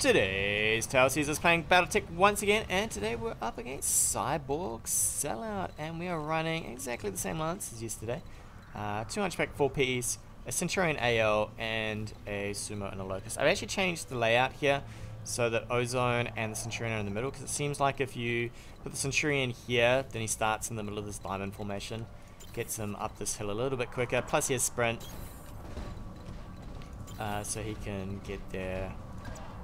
Today's Tale sees us playing BattleTech once again, and today we're up against Cyborg Sellout, and we are running exactly the same lance as yesterday. 2 Hunchback 4Ps, a Centurion AL, and a Sumo and a Locust. I've actually changed the layout here so that Ozone and the Centurion are in the middle, because it seems like if you put the Centurion here, then he starts in the middle of this diamond formation. Gets him up this hill a little bit quicker, plus he has sprint, so he can get there.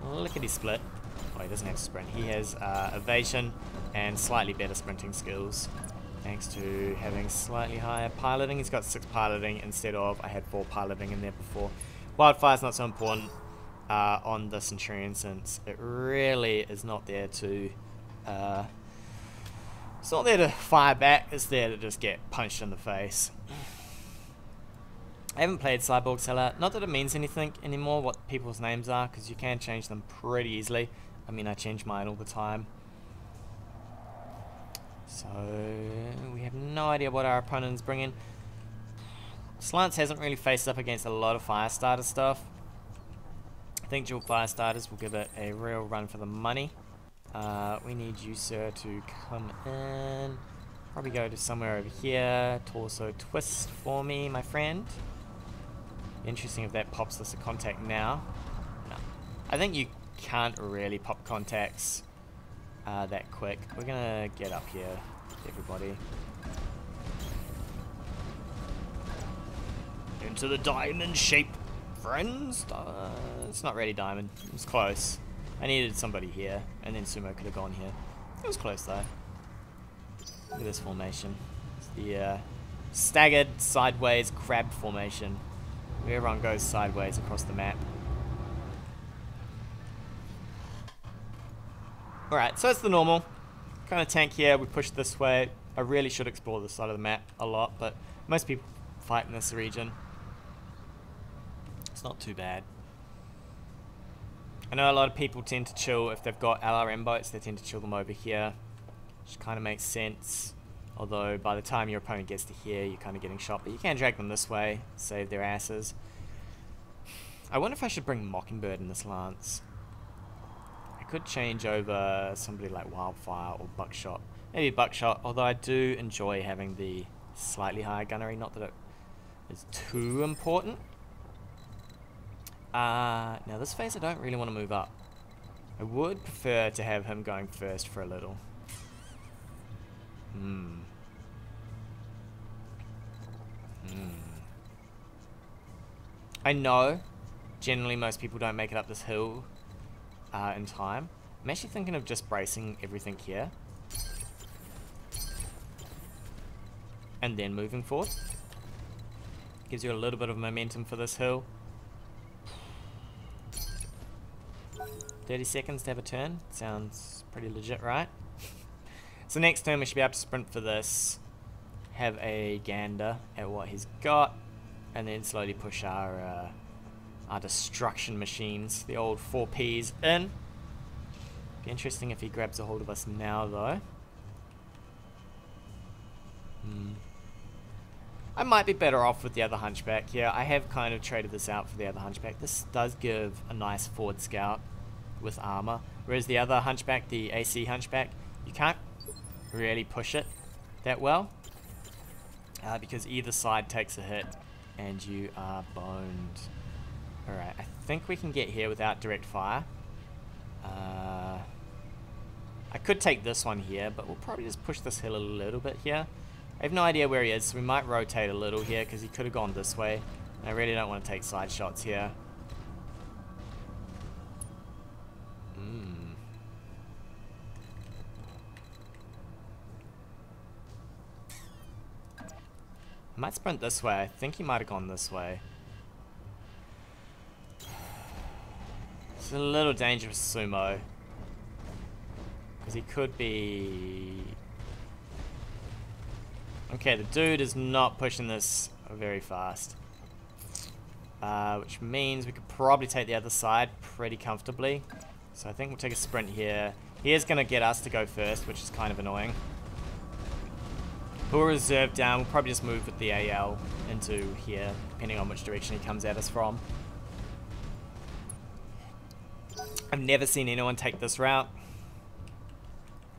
Lickety split. Oh, he doesn't have sprint. He has evasion and slightly better sprinting skills, thanks to having slightly higher piloting. He's got 6 piloting instead of, I had 4 piloting in there before. Wildfire's not so important on the Centurion, since it really is not there to it's not there to fire back, it's there to just get punched in the face. I haven't played Cyborg Sellout. Not that it means anything anymore what people's names are, because you can change them pretty easily. I mean, I change mine all the time. So we have no idea what our opponent is bringing. Slants hasn't really faced up against a lot of fire starter stuff. I think dual fire starters will give it a real run for the money. We need you, sir, to come in. Probably go to somewhere over here. Torso twist for me, my friend. Interesting if that pops us a contact now. No. I think you can't really pop contacts that quick. We're gonna get up here, everybody. Into the diamond shape, friends. It's not really diamond. It was close. I needed somebody here, and then Sumo could have gone here. It was close though. Look at this formation. It's the staggered sideways crab formation, where everyone goes sideways across the map. Alright, so it's the normal kind of tank here. We push this way. I really should explore this side of the map a lot, but most people fight in this region. It's not too bad. I know a lot of people tend to chill if they've got LRM boats, they tend to chill them over here, which kind of makes sense. Although by the time your opponent gets to here, you're kind of getting shot, but you can drag them this way, save their asses. I wonder if I should bring Mockingbird in this lance. I could change over somebody like Wildfire or Buckshot. Maybe Buckshot, although I do enjoy having the slightly higher gunnery, not that it is too important. Now this phase I don't really want to move up. I would prefer to have him going first for a little. I know generally most people don't make it up this hill in time. I'm actually thinking of just bracing everything here and then moving forward. Gives you a little bit of momentum for this hill. 30 seconds to have a turn. Sounds pretty legit, right? So next turn we should be able to sprint for this, have a gander at what he's got, and then slowly push our destruction machines, the old 4Ps, in. Be interesting if he grabs a hold of us now, though. I might be better off with the other Hunchback here. I have kind of traded this out for the other Hunchback. This does give a nice forward scout with armor, whereas the other Hunchback, the AC Hunchback, you can't really push it that well, because either side takes a hit and you are boned. Alright, I think we can get here without direct fire. I could take this one here, but we'll probably just push this hill a little bit here. I have no idea where he is, so we might rotate a little here, because he could have gone this way, and I really don't want to take side shots here. I might sprint this way. I think he might have gone this way. It's a little dangerous, Sumo, because he could be... Okay, the dude is not pushing this very fast, which means we could probably take the other side pretty comfortably. So I think we'll take a sprint here. He is going to get us to go first, which is kind of annoying. We'll reserve down. We'll probably just move with the AL into here, depending on which direction he comes at us from. I've never seen anyone take this route.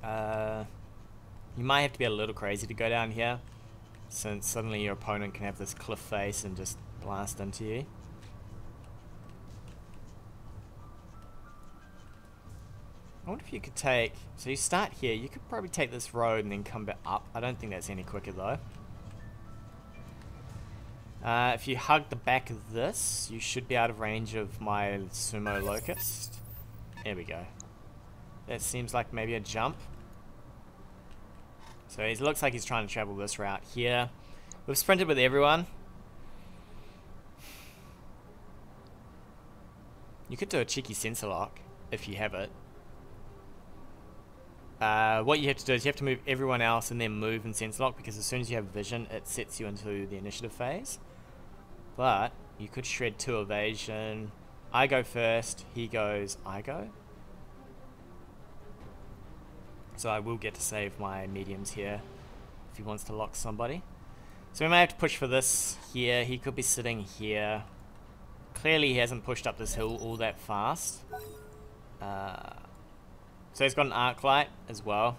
You might have to be a little crazy to go down here, since suddenly your opponent can have this cliff face and just blast into you. I wonder if you could take... So you start here, you could probably take this road and then come back up. I don't think that's any quicker though. If you hug the back of this, you should be out of range of my sumo locust. There we go. That seems like maybe a jump. So it looks like he's trying to travel this route here. We've sprinted with everyone. You could do a cheeky sensor lock if you have it. What you have to do is you have to move everyone else and then move and sensor lock, because as soon as you have vision, it sets you into the initiative phase. But you could shred 2 evasion. I go first, he goes, I go. So I will get to save my mediums here if he wants to lock somebody. So we may have to push for this here. He could be sitting here. Clearly he hasn't pushed up this hill all that fast. So he's got an arc light as well,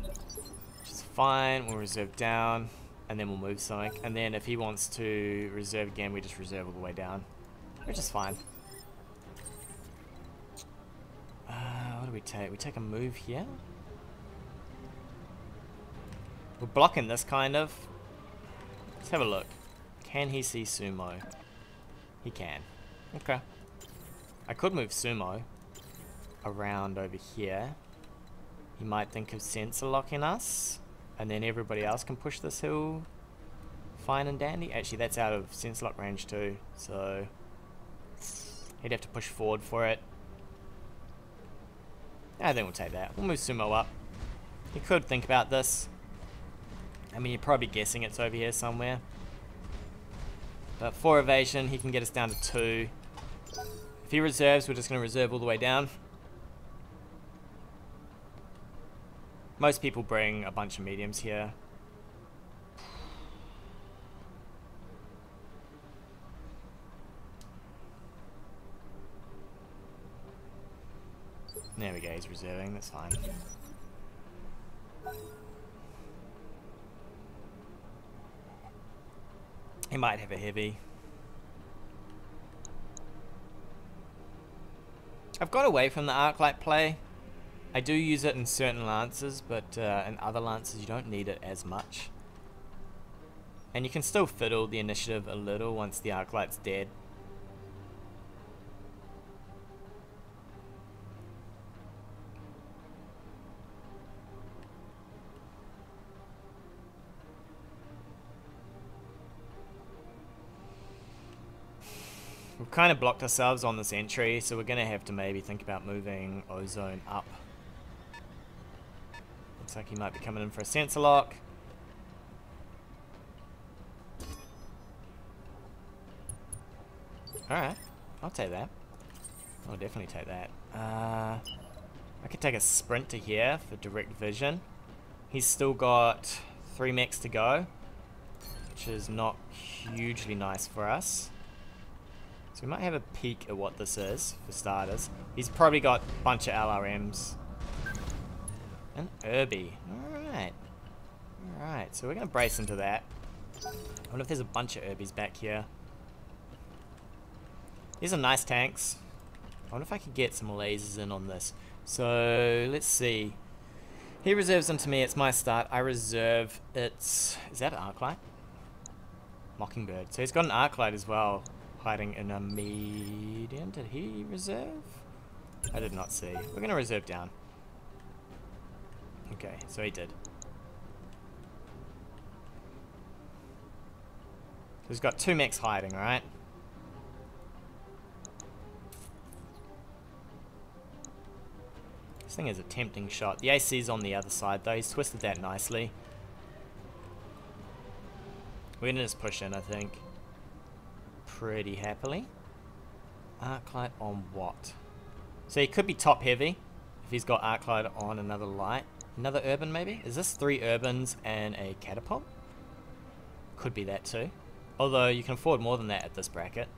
which is fine. We'll reserve down and then we'll move something. And then if he wants to reserve again, we just reserve all the way down, which is fine. What do we take? We take a move here. We're blocking this kind of. Let's have a look. Can he see sumo? He can. Okay. I could move sumo around over here. He might think of sensor locking us, and then everybody else can push this hill fine and dandy. Actually, that's out of sensor lock range too, so he'd have to push forward for it. I think we'll take that. We'll move sumo up. He could think about this. I mean, you're probably guessing it's over here somewhere. But 4 evasion, he can get us down to 2. If he reserves, we're just going to reserve all the way down. Most people bring a bunch of mediums here. There we go, he's reserving, that's fine. He might have a heavy. I've got away from the arc light play. I do use it in certain lances, but in other lances you don't need it as much. And you can still fiddle the initiative a little once the arc light's dead. We've kind of blocked ourselves on this entry, so we're going to have to maybe think about moving Ozone up. Looks like he might be coming in for a sensor lock. Alright, I'll take that. I'll definitely take that. I could take a sprint to here for direct vision. He's still got 3 mechs to go, which is not hugely nice for us. So we might have a peek at what this is, for starters. He's probably got a bunch of LRMs. An Irby. Alright. Alright, so we're going to brace into that. I wonder if there's a bunch of Irbies back here. These are nice tanks. I wonder if I could get some lasers in on this. So, let's see. He reserves them to me, it's my start. I reserve, it's... Is that an Arclight? Mockingbird. So he's got an Arclight as well. Hiding in a medium. Did he reserve? I did not see. We're going to reserve down. Okay, so he did. So he's got 2 mechs hiding, right? This thing is a tempting shot. The AC's on the other side though. He's twisted that nicely. We're going to just push in, I think. Pretty happily. Arclight on what? So he could be top heavy if he's got Arclight on another light. Another urban maybe? Is this 3 urbans and a catapult? Could be that too. Although you can afford more than that at this bracket.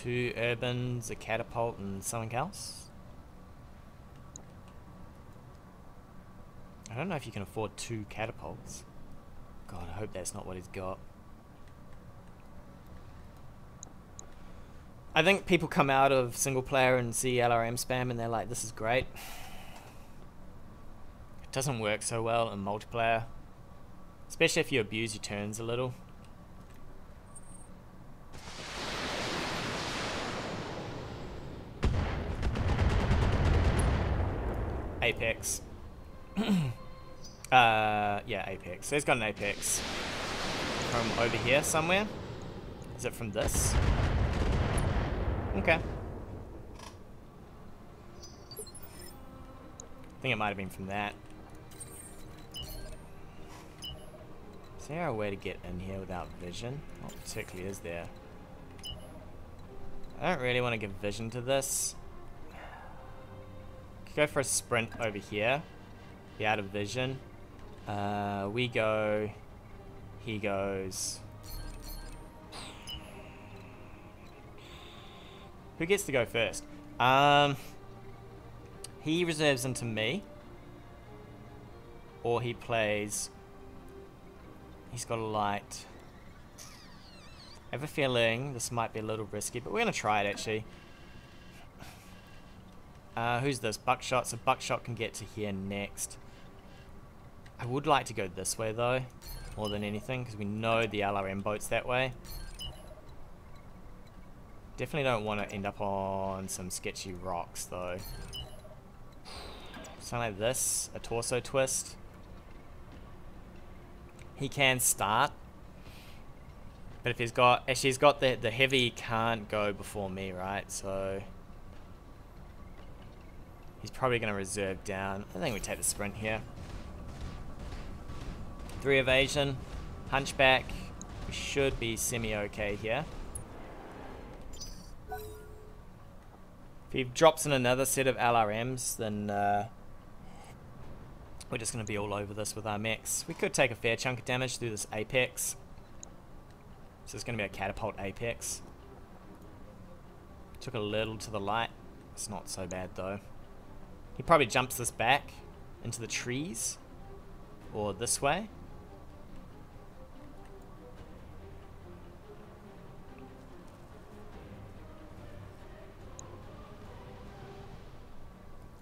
2 urbans, a catapult, and something else. I don't know if you can afford 2 catapults. God, I hope that's not what he's got. I think people come out of single player and see LRM spam and they're like, this is great. It doesn't work so well in multiplayer. Especially if you abuse your turns a little. Apex. Yeah, Apex. So he's got an Apex from over here somewhere. Is it from this? Okay. I think it might have been from that. Is there a way to get in here without vision? Not particularly, is there? I don't really want to give vision to this. Could go for a sprint over here. Be out of vision. We go. He goes. Who gets to go first? He reserves into me. Or he plays. He's got a light. I have a feeling this might be a little risky, but we're going to try it actually. Who's this? Buckshot. So Buckshot can get to here next. I would like to go this way though, more than anything, because we know the LRM boat's that way. Definitely don't want to end up on some sketchy rocks though. Something like this, a torso twist. He can start, but if he's got, actually he's got the heavy can't go before me, right? So he's probably going to reserve down. I think we take the sprint here. 3 evasion, Hunchback. We should be semi-okay here. If he drops in another set of LRMs, then we're just going to be all over this with our mechs. We could take a fair chunk of damage through this apex. So it's going to be a catapult apex. Took a little to the light. It's not so bad though. He probably jumps this back into the trees. Or this way.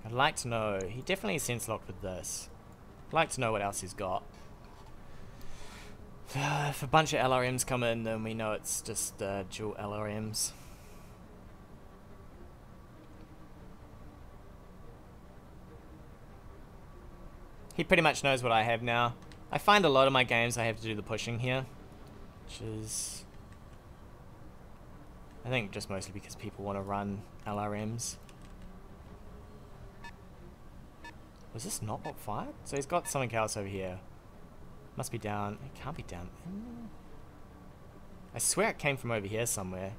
I'd like to know, he definitely sense locked with this. I'd like to know what else he's got. If a bunch of LRMs come in, then we know it's just dual LRMs. He pretty much knows what I have now. I find a lot of my games I have to do the pushing here. Which is, I think just mostly because people want to run LRMs. Was this not what fired? So he's got something else over here. Must be down. It can't be down. I swear it came from over here somewhere.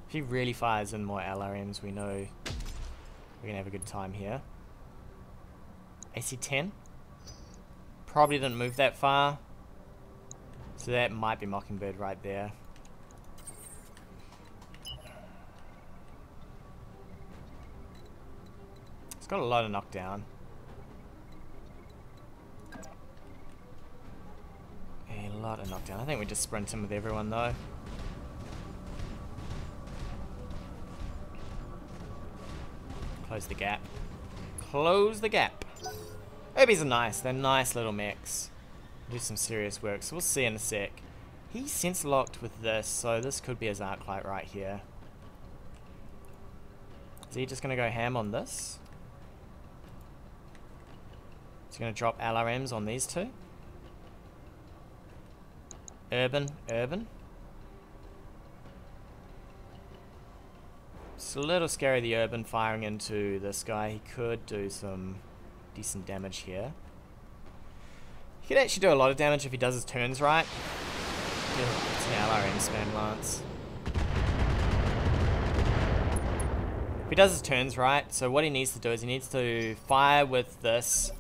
If he really fires in more LRMs, we know we're going to have a good time here. AC-10. Probably didn't move that far. So that might be Mockingbird right there. It's got a lot of knockdown. A lot of knockdown. I think we just sprint in with everyone though. Close the gap. Close the gap. Urbies are nice. They're nice little mechs. Do some serious work. So we'll see in a sec. He's sense locked with this, so this could be his arc light right here. Is he just going to go ham on this? He's going to drop LRMs on these two. Urban, urban. It's a little scary, the urban firing into this guy. He could do some decent damage here. He could actually do a lot of damage if he does his turns right. It's an LRM spam lance. If he does his turns right, so what he needs to do is he needs to fire with this.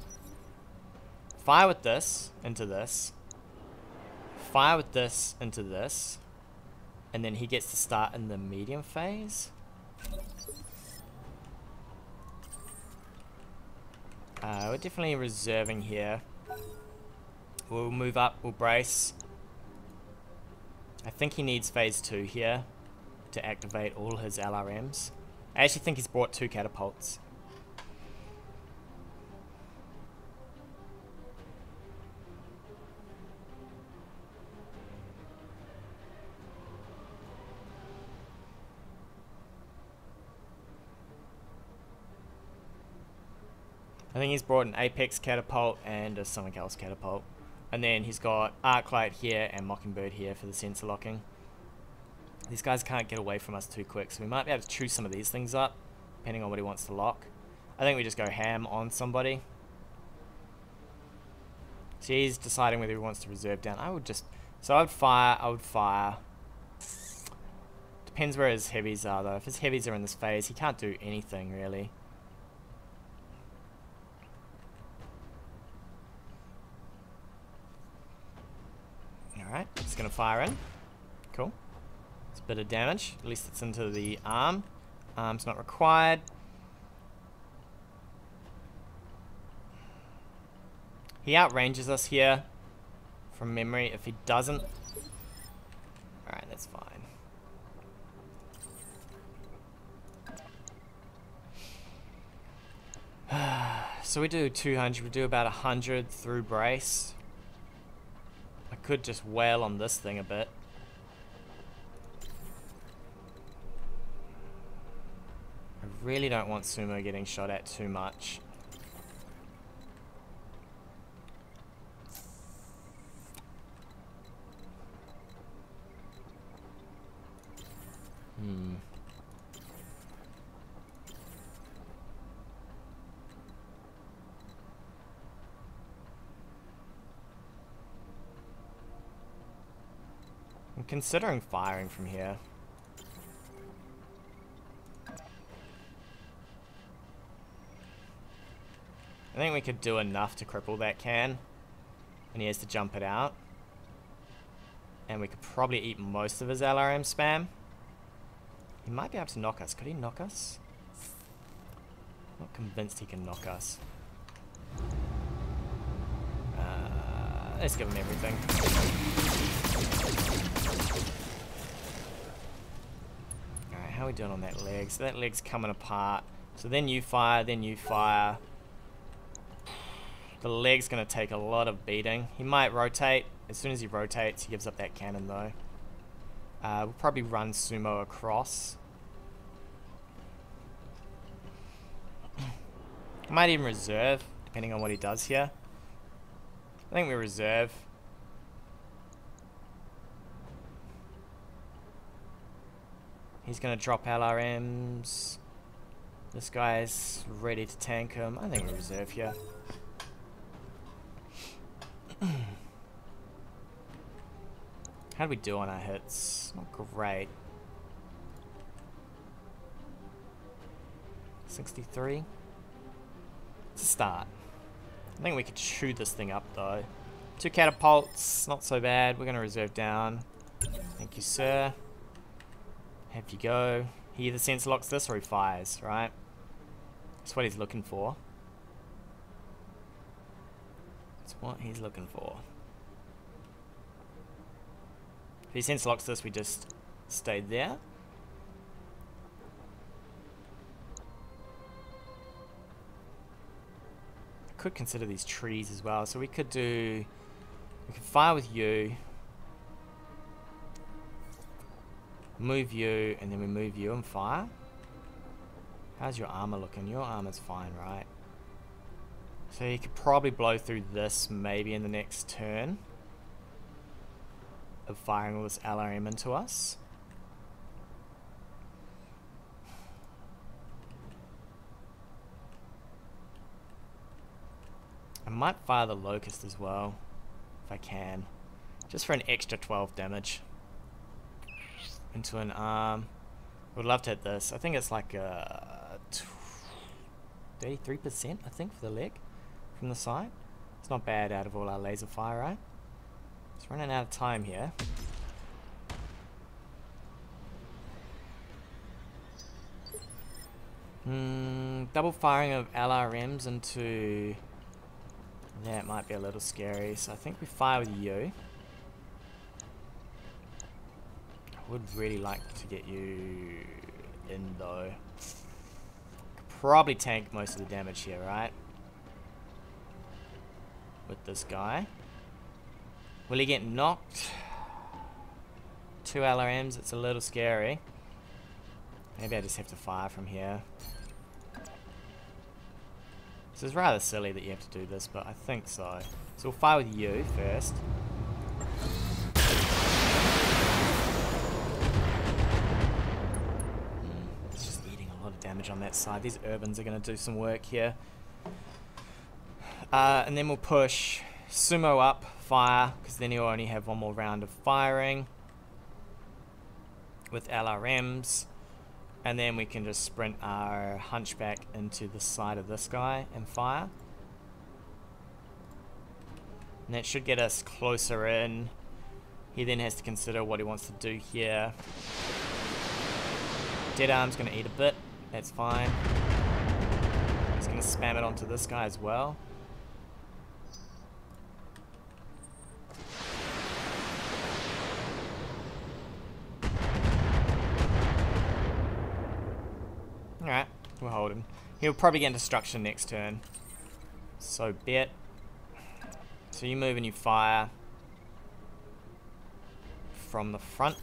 Fire with this into this. Fire with this into this. and then he gets to start in the medium phase. We're definitely reserving here. We'll move up, we'll brace. I think he needs phase 2 here to activate all his LRMs. I actually think he's brought 2 catapults. I think he's brought an Apex catapult and a something else catapult. And then he's got Arclight here and Mockingbird here for the sensor locking. These guys can't get away from us too quick, so we might be able to chew some of these things up, depending on what he wants to lock. I think we just go ham on somebody. So he's deciding whether he wants to reserve down. I would just... So I would fire. Depends where his heavies are though. If his heavies are in this phase, he can't do anything really. Alright, just gonna fire in. Cool. It's a bit of damage. At least it's into the arm. Arm's not required. He outranges us here from memory. If he doesn't... Alright, that's fine. So we do 200. We do about 100 through brace. I could just wail on this thing a bit. I really don't want Sumo getting shot at too much. I'm considering firing from here. I think we could do enough to cripple that can. And he has to jump it out. And we could probably eat most of his LRM spam. He might be able to knock us. Could he knock us? Not convinced he can knock us. Let's give him everything. Alright, how are we doing on that leg? So that leg's coming apart. So then you fire, then you fire. The leg's going to take a lot of beating. He might rotate. As soon as he rotates, he gives up that cannon though. We'll probably run Sumo across. I might even reserve, depending on what he does here. I think we reserve. He's going to drop LRMs. This guy's ready to tank him. I think we reserve here. How do we do on our hits? Not great. 63. It's a start. I think we could chew this thing up though. 2 catapults, not so bad. We're going to reserve down. Thank you, sir. Have you go. He either sensor locks this or he fires, right? That's what he's looking for. That's what he's looking for. If he sensor locks this, we just stay there. Could consider these trees as well, so we could fire with you, move you, and then we move you and fire. How's your armor looking? Your armor's fine, right? So you could probably blow through this maybe in the next turn of firing all this LRM into us. I might fire the Locust as well, if I can. Just for an extra 12 damage. Into an arm. Would love to hit this. I think it's like a 33%, I think, for the leg from the side. It's not bad out of all our laser fire, right? It's running out of time here. Double firing of LRMs into... That might be a little scary, so I think we fire with you. I would really like to get you in though. Could probably tank most of the damage here, right? With this guy. Will he get knocked? 2 LRMs, it's a little scary. Maybe I just have to fire from here. This is rather silly that you have to do this, but I think so. So we'll fire with you first. It's just eating a lot of damage on that side. These urbans are going to do some work here. And then we'll push Sumo up, fire, because then he'll only have one more round of firing with LRMs. And then we can just sprint our Hunchback into the side of this guy and fire. And that should get us closer in. He then has to consider what he wants to do here. Dead Arm's going to eat a bit. That's fine. He's going to spam it onto this guy as well. Alright, we'll hold him. He'll probably get destruction next turn. So be it. So you move and you fire from the front.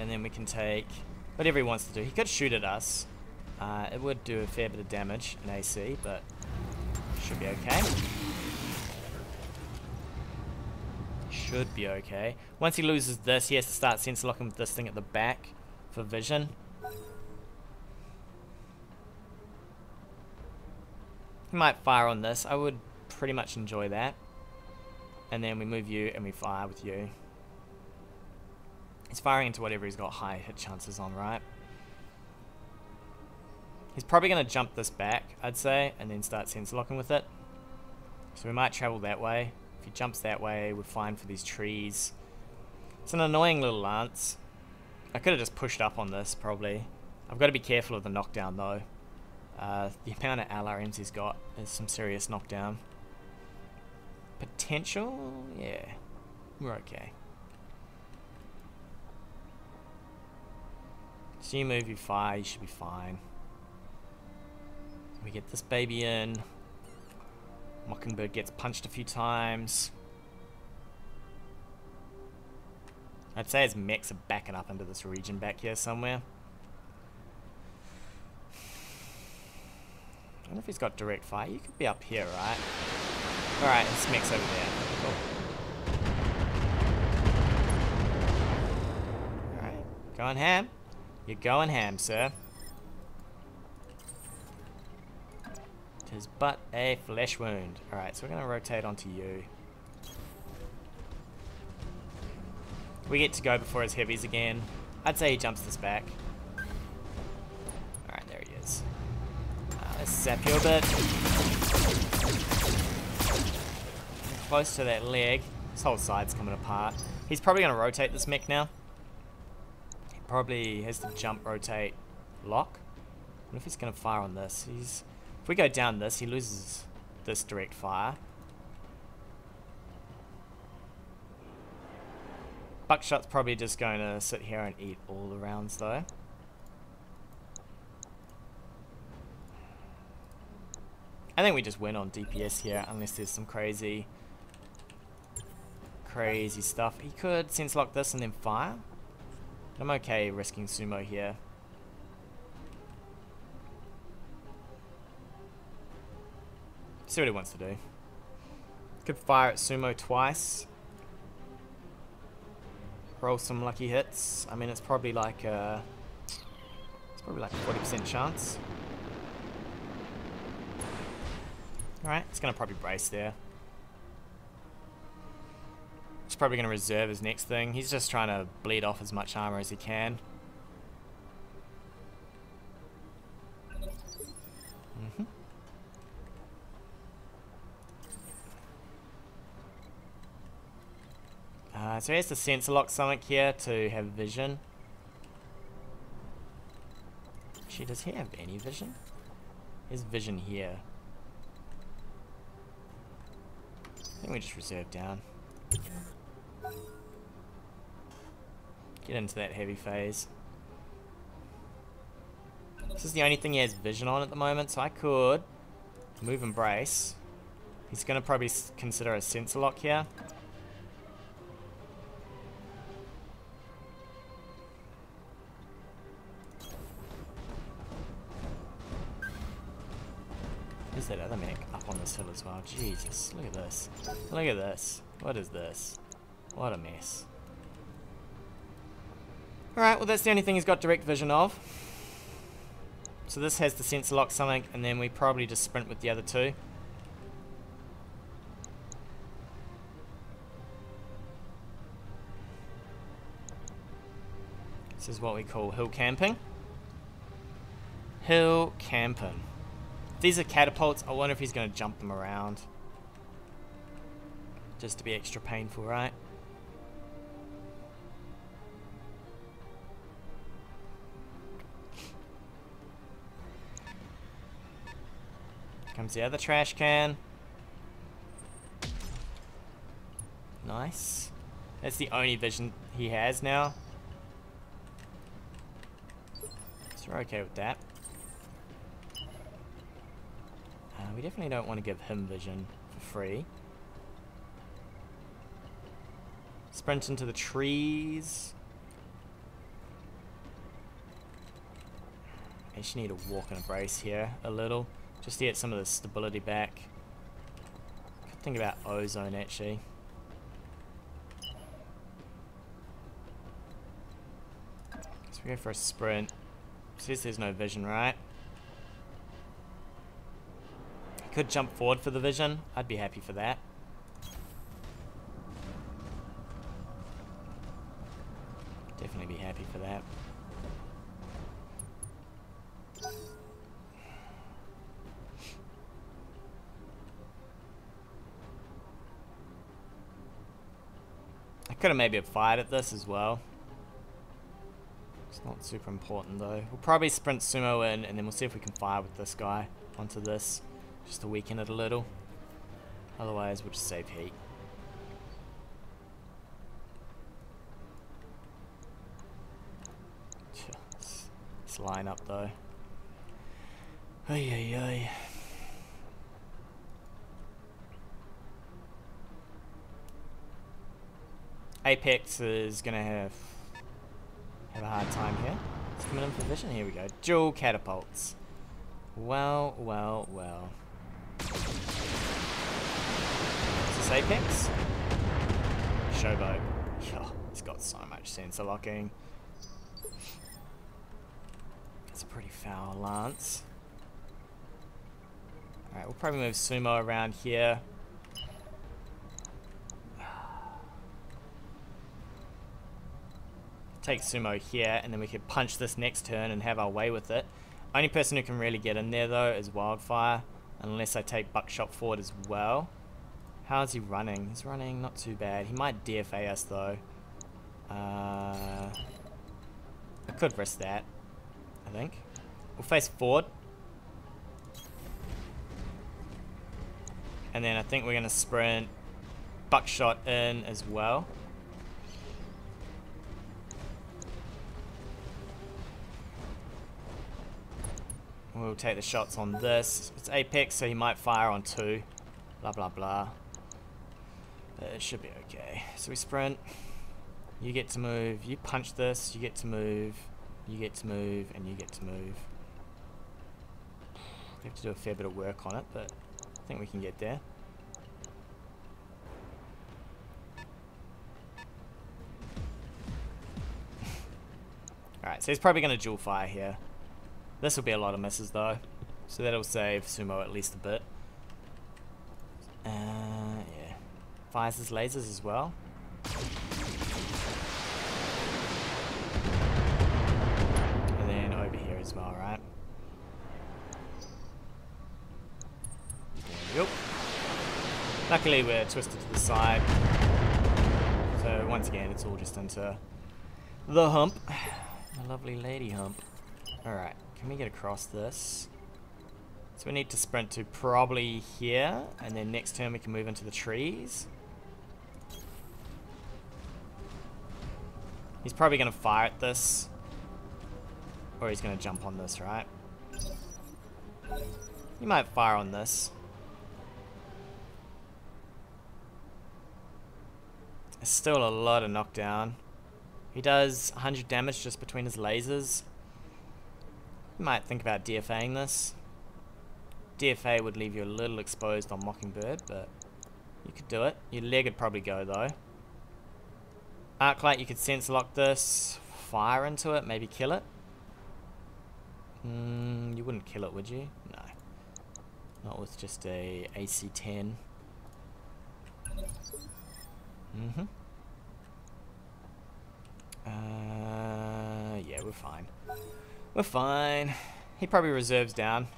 And then we can take whatever he wants to do. He could shoot at us. It would do a fair bit of damage in AC, but should be okay. Should be okay. Once he loses this, he has to start sense locking with this thing at the back for vision. He might fire on this. I would pretty much enjoy that. And then we move you and we fire with you. He's firing into whatever he's got high hit chances on, right? He's probably going to jump this back, I'd say, and then start sense locking with it. So we might travel that way. If he jumps that way, we're fine for these trees. It's an annoying little lance. I could have just pushed up on this, probably. I've got to be careful of the knockdown, though. The amount of LRMs he's got is some serious knockdown. Potential? Yeah. We're okay. So you move, you fire, you should be fine. We get this baby in. Mockingbird gets punched a few times. I'd say his mechs are backing up into this region back here somewhere. I don't know if he's got direct fire. You could be up here, right? Alright, his mech's over there. Cool. Alright, going ham. You're going ham, sir. Tis but a flesh wound. Alright, so we're going to rotate onto you. We get to go before his heavies again. I'd say he jumps this back. Alright, there he is. Let's zap you a bit. Close to that leg. This whole side's coming apart. He's probably going to rotate this mech now. He probably has to jump, rotate, lock. What if he's going to fire on this? If we go down this, he loses this direct fire. Buckshot's probably just going to sit here and eat all the rounds though. I think we just win on DPS here, unless there's some crazy stuff. He could sense lock this and then fire. I'm okay risking sumo here. See what he wants to do. Could fire at sumo twice. Roll some lucky hits. I mean, it's probably like a 40% chance. Alright, it's going to probably brace there. He's probably going to reserve his next thing. He's just trying to bleed off as much armor as he can. So he has to sensor lock something here to have vision. Actually, does he have any vision? His vision here. I think we just reserve down. Get into that heavy phase. This is the only thing he has vision on at the moment, so I could move and brace. He's going to probably consider a sensor lock here. There's that other mech up on this hill as well. Jesus, look at this. Look at this. What is this? What a mess. Alright, well that's the only thing he's got direct vision of. So this has the sensor lock something, and then we probably just sprint with the other two. This is what we call hill camping. Hill camping. If these are catapults, I wonder if he's going to jump them around. Just to be extra painful, right? Comes the other trash can. Nice. That's the only vision he has now. So we're okay with that. We definitely don't want to give him vision for free. Sprint into the trees. I actually need to walk and brace here a little, just to get some of the stability back. Could think about ozone actually. So we go for a sprint. Says there's no vision, right? Could jump forward for the vision. I'd be happy for that. Definitely be happy for that. I could have maybe fired at this as well. It's not super important though. We'll probably sprint sumo in, and then we'll see if we can fire with this guy onto this, just to weaken it a little. Otherwise, we'll just save heat. This line up though. Ay ay ay. Apex is gonna have a hard time here. It's coming in for vision. Here we go. Dual catapults. Well, well, well. Is this Apex? Showboat. Oh, it's got so much sensor locking. It's a pretty foul lance. Alright, we'll probably move sumo around here. Take sumo here, and then we could punch this next turn and have our way with it. Only person who can really get in there though is Wildfire, unless I take buckshot forward as well. How is he running? He's running not too bad. He might DFA us though. I could risk that, I think. We'll face forward. And then I think we're going to sprint buckshot in as well. We'll take the shots on this. It's Apex, so he might fire on 2. Blah, blah, blah. But it should be okay. So we sprint. You get to move. You punch this. You get to move. You get to move. And you get to move. We have to do a fair bit of work on it, but I think we can get there. Alright, so he's probably going to dual fire here. This will be a lot of misses though, so that'll save sumo at least a bit. Yeah. Fires his lasers as well. And then over here as well, right? There we go. Luckily we're twisted to the side. So once again, it's all just into the hump. The lovely lady hump. Alright. Can we get across this? So we need to sprint to probably here, and then next turn we can move into the trees. He's probably going to fire at this. Or he's going to jump on this, right? He might fire on this. It's still a lot of knockdown. He does 100 damage just between his lasers. You might think about DFAing this. DFA would leave you a little exposed on Mockingbird, but you could do it. Your leg would probably go though. Arclight, you could sense lock this, fire into it, maybe kill it. You wouldn't kill it, would you? No. Not with just a AC-10. Yeah, we're fine. We're fine. He probably reserves down.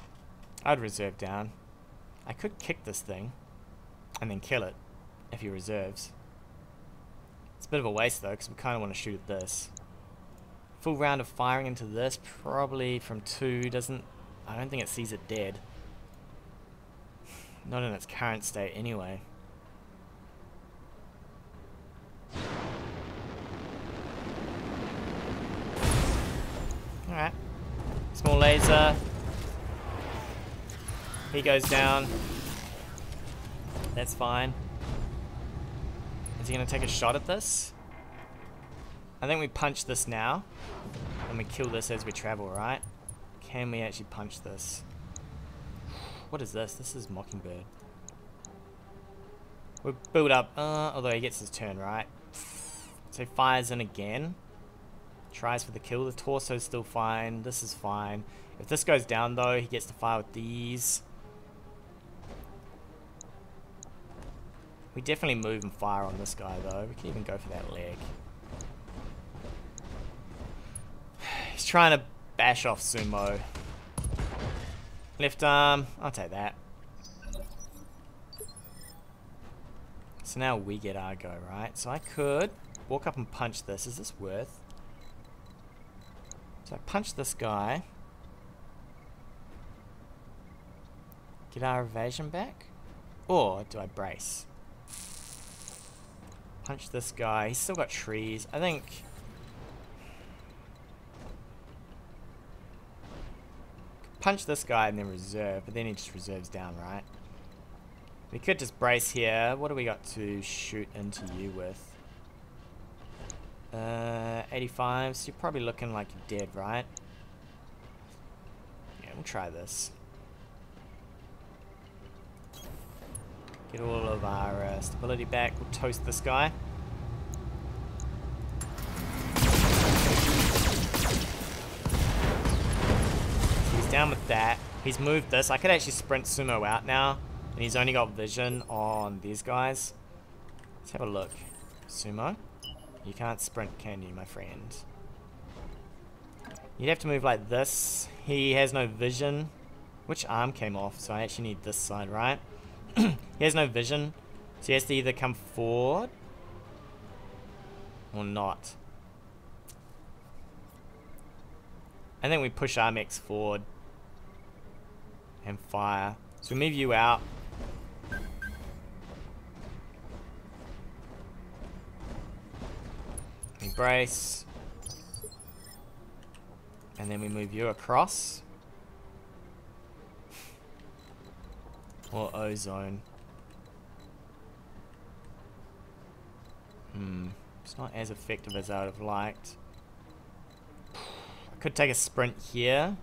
I'd reserve down. I could kick this thing and then kill it if he reserves. It's a bit of a waste though, because we kind of want to shoot at this. Full round of firing into this, probably from 2, I don't think it sees it dead. Not in its current state anyway. Alright. Small laser. He goes down. That's fine. Is he going to take a shot at this? I think we punch this now. And we kill this as we travel, right? Can we actually punch this? What is this? This is Mockingbird. We'll build up, although he gets his turn, right? So he fires in again. Tries for the kill. The torso's still fine. This is fine. If this goes down though, he gets to fire with these. We definitely move and fire on this guy though. We can even go for that leg. He's trying to bash off Sumo. Left arm. I'll take that. So now we get our go, right? So I could walk up and punch this. Is this worth? So I punch this guy. Get our evasion back? Or do I brace? Punch this guy. He's still got trees. I think... punch this guy and then reserve, but then he just reserves down, right? We could just brace here. What do we got to shoot into you with? 85, so you're probably looking like you're dead, right? Yeah, we'll try this. Get all of our stability back. We'll toast this guy. He's down with that. He's moved this. I could actually sprint Sumo out now. And he's only got vision on these guys. Let's have a look. Sumo. You can't sprint, can you, my friend? You'd have to move like this. He has no vision. Which arm came off? So I actually need this side, right? He has no vision. So he has to either come forward or not. I think we push our mechs forward and fire. So we move you out. We brace. And then we move you across. Or ozone. It's not as effective as I would have liked. I could take a sprint here.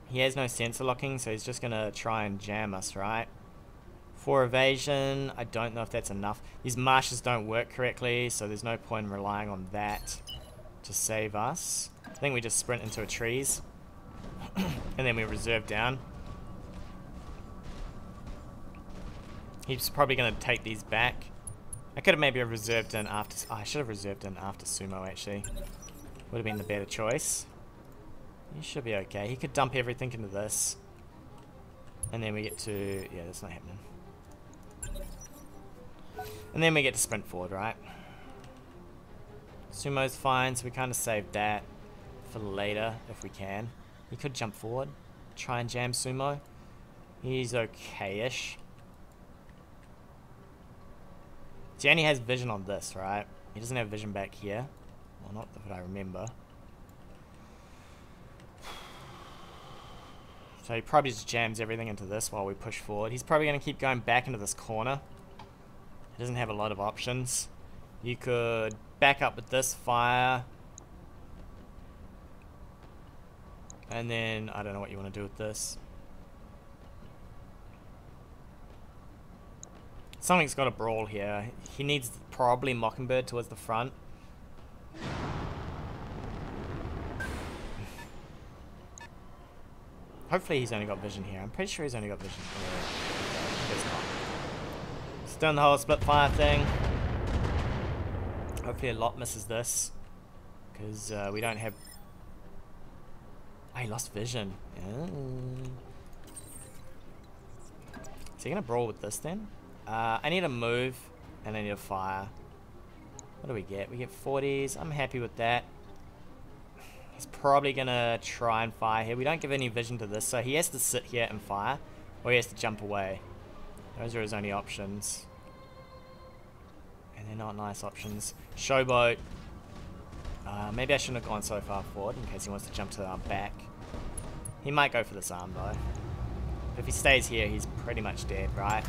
He has no sensor locking, so he's just gonna try and jam us, right? For evasion, I don't know if that's enough. These marshes don't work correctly, so there's no point in relying on that to save us. I think we just sprint into a trees. And then we reserve down. He's probably going to take these back. I could have maybe reserved in after... Oh, I should have reserved in after Sumo, actually. Would have been the better choice. He should be okay. He could dump everything into this. And then we get to... Yeah, that's not happening. And then we get to sprint forward, right? Sumo's fine, so we kind of saved that. for later if we can. He could jump forward, try and jam Sumo. He's okay-ish. So he only has vision on this, right? He doesn't have vision back here. Well, not that I remember. So he probably just jams everything into this while we push forward. He's probably going to keep going back into this corner. He doesn't have a lot of options. You could back up with this fire. And then, I don't know what you want to do with this. Something's got to brawl here. He needs probably Mockingbird towards the front. Hopefully he's only got vision here. I'm pretty sure he's only got vision here. He's done the whole split fire thing. Hopefully a lot misses this. Because we don't have... Oh, he lost vision. Is he going to brawl with this then? I need a move and I need a fire. What do we get? We get 40s. I'm happy with that. He's probably going to try and fire here. We don't give any vision to this, so he has to sit here and fire, or he has to jump away. Those are his only options. And they're not nice options. Showboat. Maybe I shouldn't have gone so far forward in case he wants to jump to our back. He might go for this arm though. If he stays here, he's pretty much dead, right?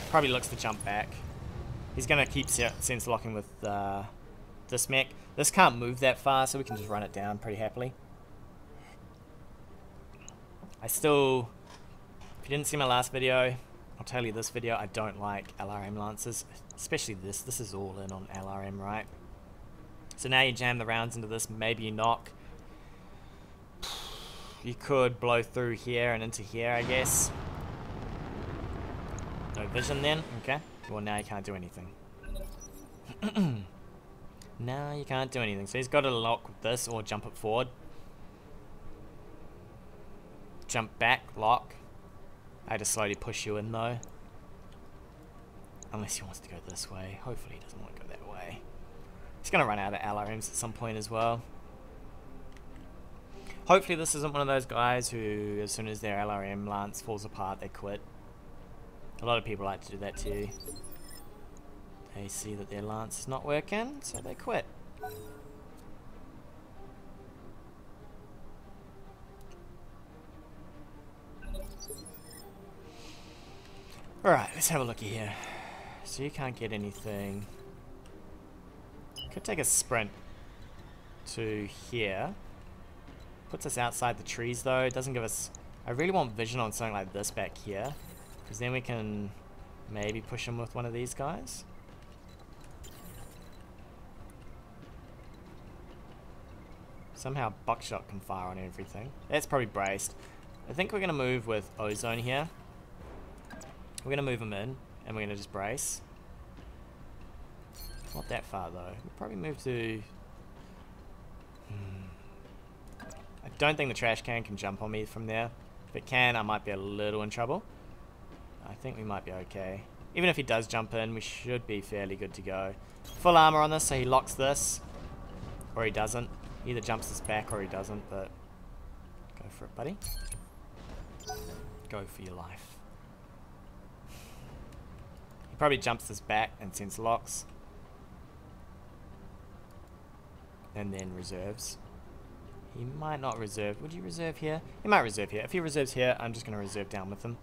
Probably looks to jump back. He's going to keep sense locking with this mech. This can't move that far, so we can just run it down pretty happily. If you didn't see my last video, I'll tell you this video, I don't like LRM lances, especially this. This is all in on LRM, right? So now you jam the rounds into this, maybe you knock. You could blow through here and into here, I guess. No vision then, okay. Well, now you can't do anything. Now you can't do anything. So he's got to lock with this or jump it forward. Jump back, lock. I just slowly push you in though. Unless he wants to go this way. Hopefully he doesn't want to go that way. He's going to run out of LRMs at some point as well. Hopefully this isn't one of those guys who, as soon as their LRM lance falls apart, they quit. A lot of people like to do that too. They see that their lance is not working, so they quit. Alright, let's have a look here. So you can't get anything. Could take a sprint to here. Puts us outside the trees though. It doesn't give us... I really want vision on something like this back here. Because then we can maybe push him with one of these guys. Somehow buckshot can fire on everything. That's probably braced. I think we're going to move with Ozone here. We're going to move him in. And we're going to just brace. Not that far though. We'll probably move to... I don't think the trash can jump on me from there. If it can, I might be a little in trouble. I think we might be okay. Even if he does jump in, we should be fairly good to go. Full armor on this, so he locks this. Or he doesn't. He either jumps this back or he doesn't, but... Go for it, buddy. Go for your life. He probably jumps this back and sense locks. And then reserves. He might not reserve. Would you reserve here? He might reserve here. If he reserves here, I'm just going to reserve down with him.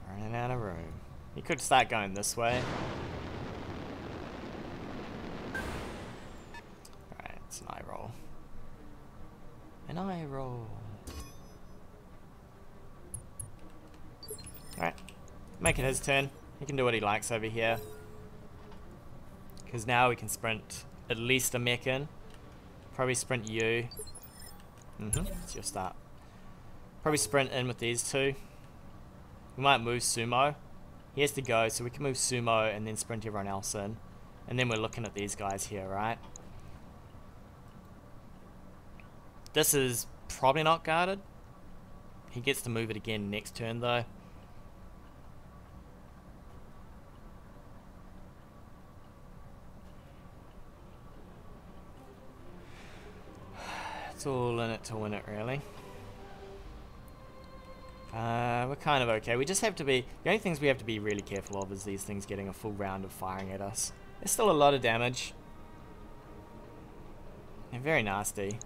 Running out of room. He could start going this way. Alright, it's an eye roll. An eye roll. Alright. Make it his turn. He can do what he likes over here. Because now we can sprint at least a mech in. Probably sprint you. It's your start. Probably sprint in with these two. We might move Sumo. He has to go, so we can move Sumo and then sprint everyone else in. And then we're looking at these guys here, right? This is probably not guarded. He gets to move it again next turn though. It's all in it to win it, really. We're kind of okay. We just have to be... The only things we have to be really careful of is these things getting a full round of firing at us. There's still a lot of damage. They're very nasty.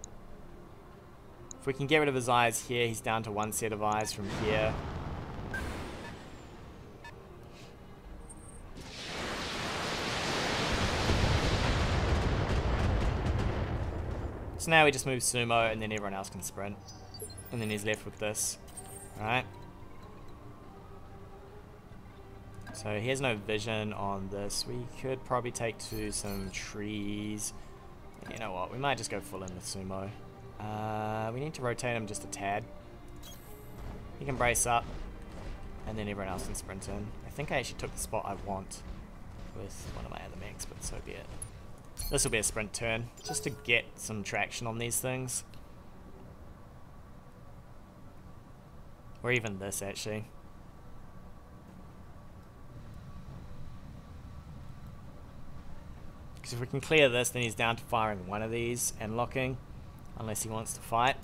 If we can get rid of his eyes here, he's down to one set of eyes from here. So now we just move Sumo and then everyone else can sprint. And then he's left with this. Alright. So he has no vision on this. We could probably take to some trees. And you know what? We might just go full in with Sumo. We need to rotate him just a tad. He can brace up. And then everyone else can sprint in. I think I actually took the spot I want with one of my other mechs, but so be it. This will be a sprint turn, just to get some traction on these things. Or even this, actually. Because if we can clear this, then he's down to firing one of these and locking, unless he wants to fight.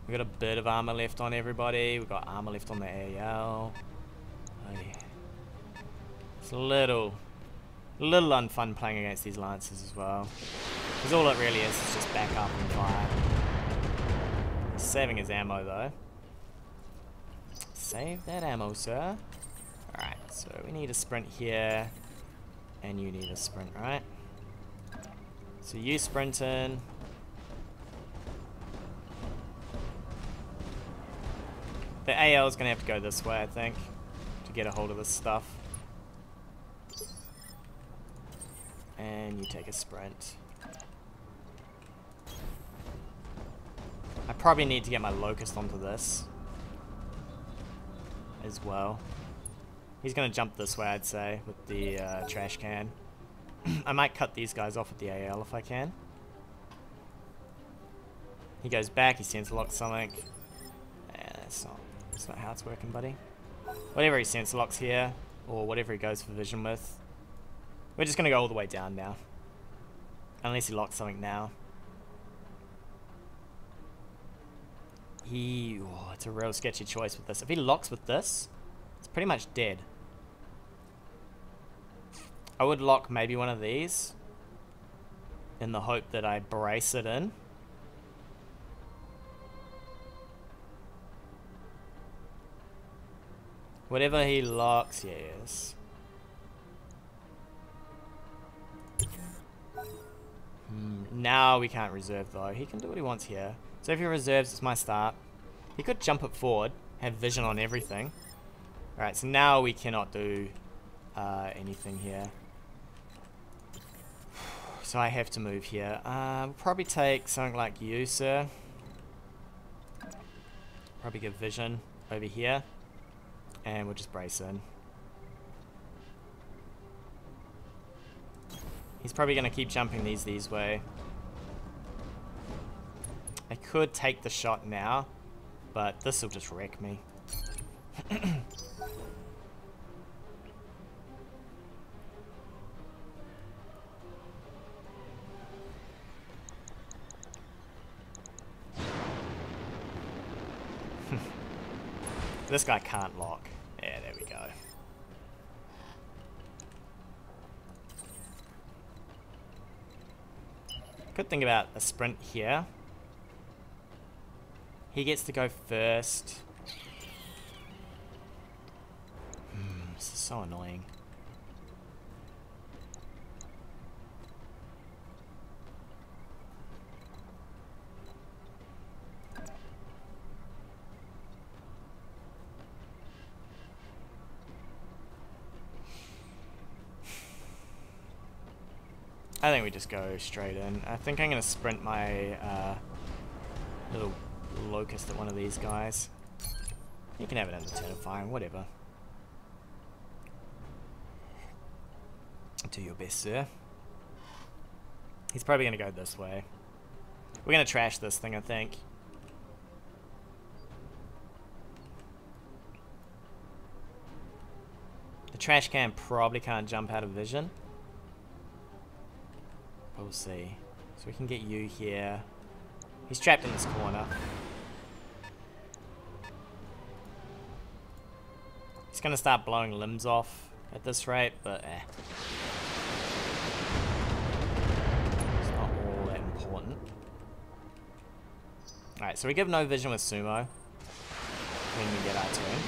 We've got a bit of armor left on everybody. We've got armor left on the AL. Oh, yeah. It's a little unfun playing against these lancers as well. Because all it really is just back up and fire. He's saving his ammo though. Save that ammo, sir. Alright, so we need a sprint here. And you need a sprint, right? So you sprint in. The AL is going to have to go this way, I think, to get a hold of this stuff. And you take a sprint. I probably need to get my locust onto this as well. He's going to jump this way, I'd say, with the trash can. I might cut these guys off with the AL if I can. He goes back, he sensor locks something. Yeah, that's not how it's working, buddy. Whatever he sensor locks here, or whatever he goes for vision with, we're just going to go all the way down now. Unless he locks something now. Oh, it's a real sketchy choice with this. If he locks with this, it's pretty much dead. I would lock maybe one of these in the hope that I brace it in. Whatever he locks, yes. Now we can't reserve though. He can do what he wants here. So if he reserves, it's my start. He could jump it forward, have vision on everything. Alright, so now we cannot do anything here. So I have to move here. We'll probably take something like you, sir. Probably give vision over here. And we'll just brace in. He's probably going to keep jumping these way. I could take the shot now, but this will just wreck me. This guy can't lock. Yeah, there we go. Good thing about a sprint here. He gets to go first. This is so annoying. I think we just go straight in. I think I'm going to sprint my little locust at one of these guys. You can have it in the turn of firing, whatever. Do your best, sir. He's probably going to go this way. We're going to trash this thing, I think. The trash can probably can't jump out of vision. But we'll see. So we can get you here. He's trapped in this corner. He's going to start blowing limbs off at this rate, but it's not all that important. Alright, so we give no vision with sumo when we get our turn.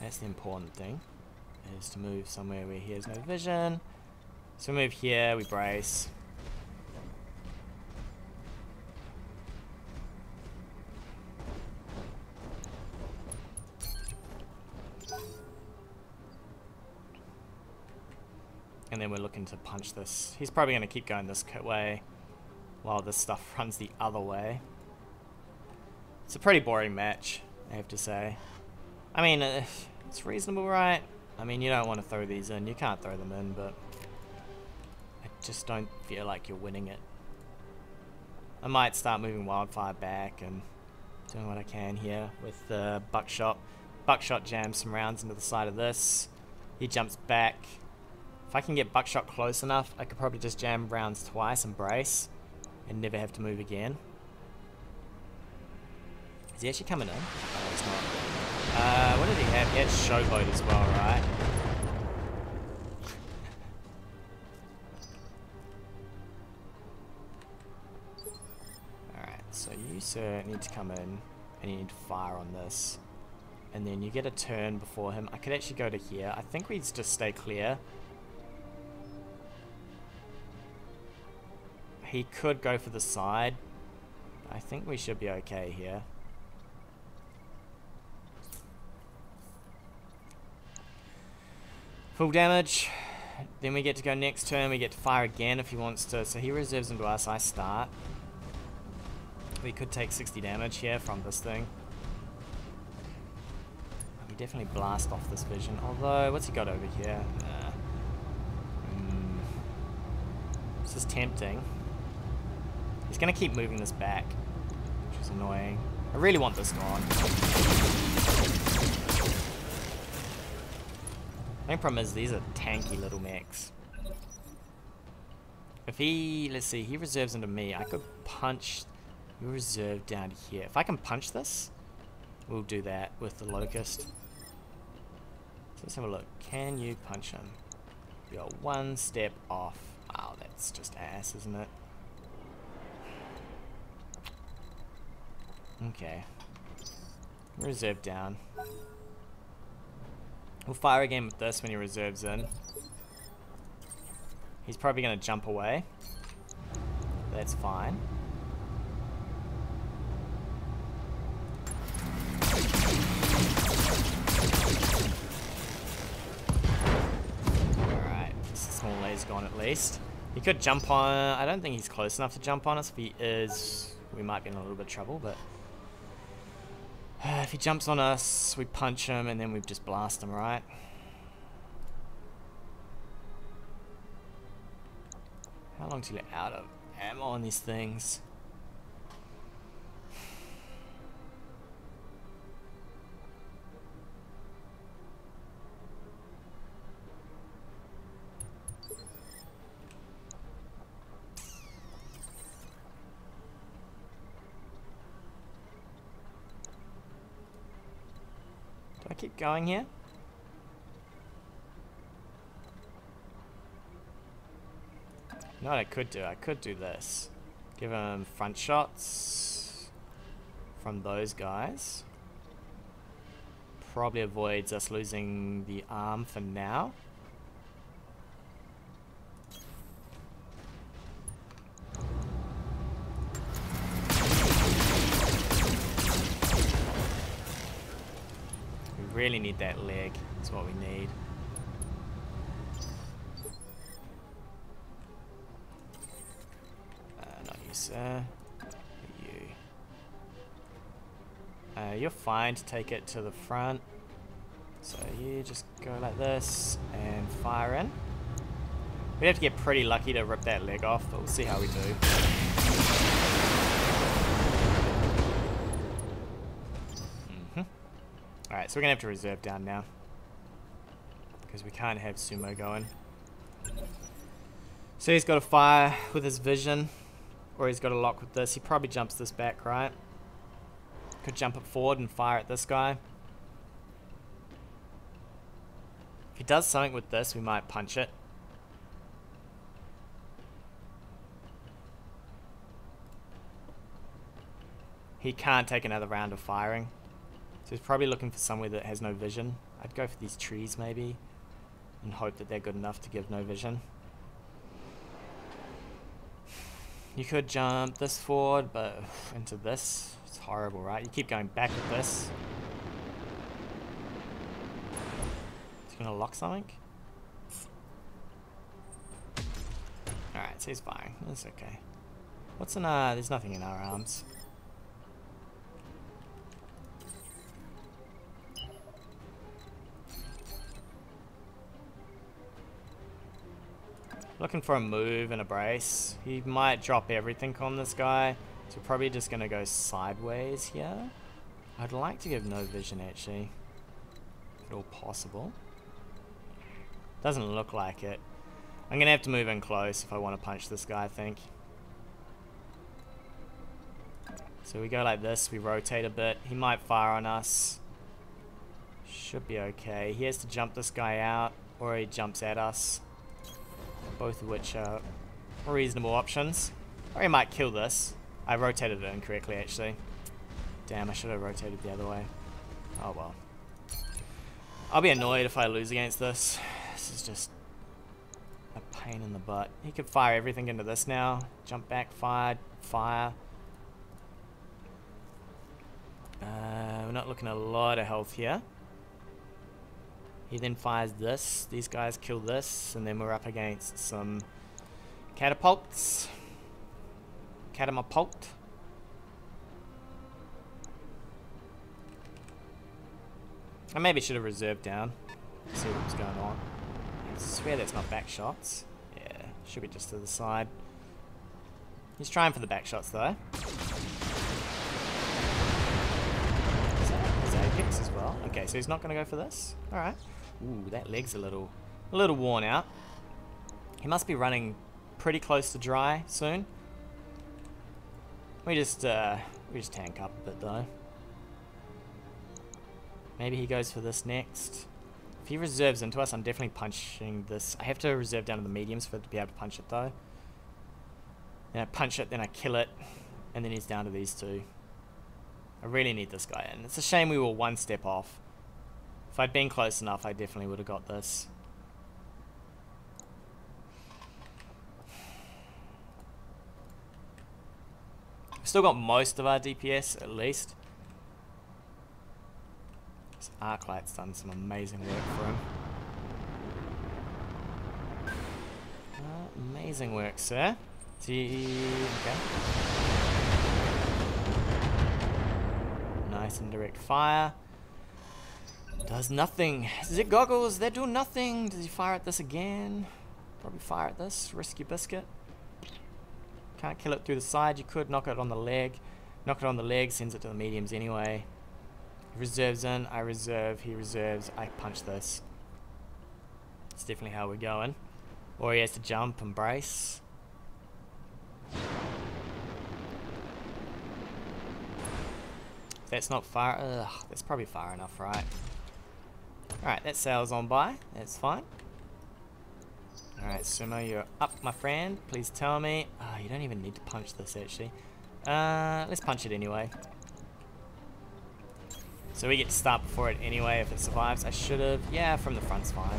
That's the important thing, is to move somewhere where he has no vision. So we move here, we brace. And then we're looking to punch this. He's probably going to keep going this way while this stuff runs the other way. It's a pretty boring match, I have to say. I mean, it's reasonable, right? I mean, you don't want to throw these in. You can't throw them in, but I just don't feel like you're winning it. I might start moving Wildfire back and doing what I can here with the Buckshot. Buckshot jams some rounds into the side of this. He jumps back. If I can get Buckshot close enough, I could probably just jam rounds twice and brace and never have to move again. Is he actually coming in? Oh, he's not. What did he have? He had Showboat as well, right? Alright, so you, sir, need to come in and you need to fire on this. And then you get a turn before him. I could actually go to here. I think we just stay clear. He could go for the side. I think we should be okay here. Full damage. Then we get to go next turn. We get to fire again if he wants to. So he reserves into us. I start. We could take 60 damage here from this thing. We definitely blast off this vision. Although, what's he got over here? This is tempting. He's going to keep moving this back, which is annoying. I really want this gone. The only problem is these are tanky little mechs. If he, let's see, he reserves into me, I could punch your reserve down here. If I can punch this, we'll do that with the Locust. So let's have a look. Can you punch him? You're one step off. Oh, that's just ass, isn't it? Okay. Reserve down. We'll fire again with this when he reserves in. He's probably going to jump away. That's fine. Alright, this small laser's gone at least. He could jump on... I don't think he's close enough to jump on us. If he is, we might be in a little bit of trouble, but... if he jumps on us, we punch him, and then we just blast him, right? How long till you're out of ammo on these things? Do I keep going here? You know what I could do? I could do this. Give him front shots from those guys. Probably avoids us losing the arm for now. We really need that leg. That's what we need. Sir, you're fine to take it to the front. So you just go like this and fire in. We'd have to get pretty lucky to rip that leg off, but we'll see how we do. Alright, so we're going to have to reserve down now. Because we can't have Sumo going. So he's got to fire with his vision. Or he's got to lock with this. He probably jumps this back, right? Could jump it forward and fire at this guy. If he does something with this, we might punch it. He can't take another round of firing. So he's probably looking for somewhere that has no vision. I'd go for these trees maybe. And hope that they're good enough to give no vision. You could jump this forward, but into this. It's horrible, right? You keep going back with this. Is he gonna lock something? Alright, so he's firing. That's okay. What's in our... There's nothing in our arms. Looking for a move and a brace. He might drop everything on this guy. So we're probably just going to go sideways here. I'd like to give no vision actually. If at all possible. Doesn't look like it. I'm going to have to move in close if I want to punch this guy, I think. So we go like this. We rotate a bit. He might fire on us. Should be okay. He has to jump this guy out. Or he jumps at us. Both of which are reasonable options. Or he might kill this. I rotated it incorrectly actually. Damn, I should have rotated the other way. Oh well. I'll be annoyed if I lose against this. This is just a pain in the butt. He could fire everything into this now. Jump back, fire. We're not looking at a lot of health here. He then fires this. These guys kill this. And then we're up against some catapults. Catapult. I maybe should have reserved down. See what was going on. I swear that's not back shots. Yeah, should be just to the side. He's trying for the back shots though. Is that Apex as well? Okay, so he's not going to go for this. Alright. Ooh, that leg's a little worn out. He must be running pretty close to dry soon. We just tank up a bit though. Maybe he goes for this next. If he reserves into us, I'm definitely punching this. I have to reserve down to the mediums for it to be able to punch it though. Then I punch it, then I kill it, and then he's down to these two. I really need this guy in. It's a shame we were one step off. If I'd been close enough, I definitely would have got this. We've still got most of our DPS, at least. This Arclight's done some amazing work for him. Amazing work, sir. Okay. Nice and direct fire. Does nothing. Zig goggles, they're doing nothing. Does he fire at this again? Probably fire at this. Risky biscuit. Can't kill it through the side. You could knock it on the leg. Knock it on the leg, sends it to the mediums anyway. He reserves in, I reserve, he reserves, I punch this. That's definitely how we're going. Or he has to jump and brace. That's not far. Ugh, that's probably far enough, right? Alright, that sails on by. That's fine. Alright, Sumo, you're up, my friend. Please tell me. Oh, you don't even need to punch this, actually. Let's punch it anyway. So we get to start before it anyway if it survives. I should have. Yeah, from the front's fine.